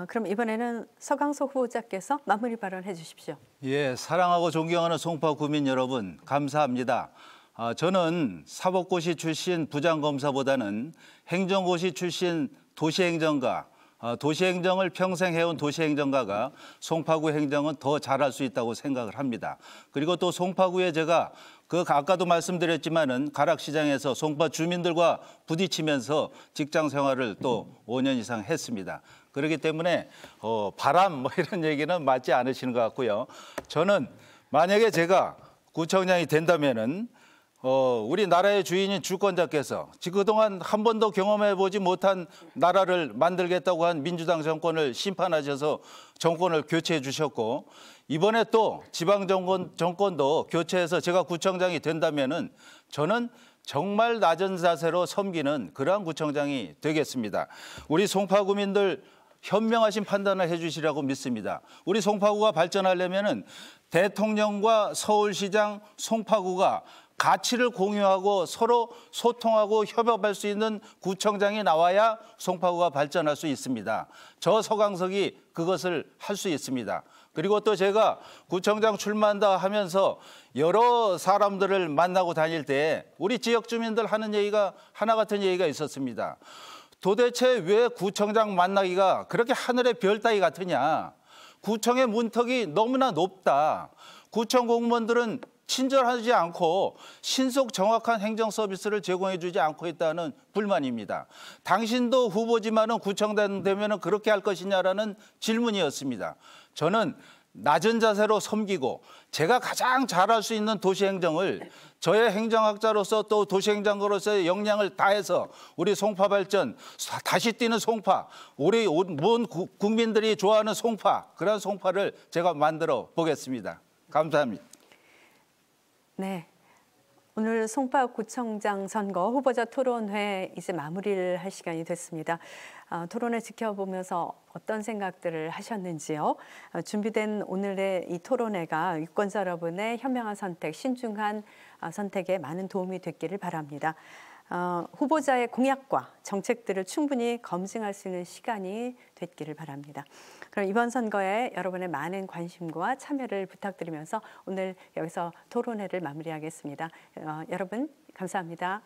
그럼 이번에는 서강석 후보자께서 마무리 발언해 주십시오. 예, 사랑하고 존경하는 송파 구민 여러분, 감사합니다. 저는 사법고시 출신 부장검사보다는 행정고시 출신 도시행정가, 도시행정을 평생 해온 도시행정가가 송파구 행정은 더 잘할 수 있다고 생각을 합니다. 그리고 또 송파구에 제가 아까도 말씀드렸지만은 가락시장에서 송파 주민들과 부딪히면서 직장 생활을 또 5년 이상 했습니다. 그렇기 때문에 바람 이런 얘기는 맞지 않으시는 것 같고요. 저는 만약에 제가 구청장이 된다면은 우리나라의 주인인 주권자께서 그동안 한 번도 경험해보지 못한 나라를 만들겠다고 한 민주당 정권을 심판하셔서 정권을 교체해 주셨고, 이번에 또 지방 정권도 교체해서 제가 구청장이 된다면은 저는 정말 낮은 자세로 섬기는 그러한 구청장이 되겠습니다. 우리 송파구민들 현명하신 판단을 해주시라고 믿습니다. 우리 송파구가 발전하려면은 대통령과 서울시장, 송파구가 가치를 공유하고 서로 소통하고 협업할 수 있는 구청장이 나와야 송파구가 발전할 수 있습니다. 저 서강석이 그것을 할 수 있습니다. 그리고 또 제가 구청장 출마한다 하면서 여러 사람들을 만나고 다닐 때 우리 지역 주민들 하는 얘기가 하나 같은 얘기가 있었습니다. 도대체 왜 구청장 만나기가 그렇게 하늘의 별 따위 같으냐. 구청의 문턱이 너무나 높다. 구청 공무원들은 친절하지 않고 신속 정확한 행정 서비스를 제공해 주지 않고 있다는 불만입니다. 당신도 후보지만은 구청장 되면 그렇게 할 것이냐라는 질문이었습니다. 저는 낮은 자세로 섬기고 제가 가장 잘할 수 있는 도시행정을 저의 행정학자로서 또 도시행정가로서의 역량을 다해서 우리 송파 발전, 다시 뛰는 송파, 우리 온 국민들이 좋아하는 송파, 그런 송파를 제가 만들어 보겠습니다. 감사합니다. 네, 오늘 송파구청장 선거 후보자 토론회 이제 마무리를 할 시간이 됐습니다. 토론회 지켜보면서 어떤 생각들을 하셨는지요? 준비된 오늘의 이 토론회가 유권자 여러분의 현명한 선택, 신중한 선택에 많은 도움이 됐기를 바랍니다. 후보자의 공약과 정책들을 충분히 검증할 수 있는 시간이 됐기를 바랍니다. 그럼 이번 선거에 여러분의 많은 관심과 참여를 부탁드리면서 오늘 여기서 토론회를 마무리하겠습니다. 여러분 감사합니다.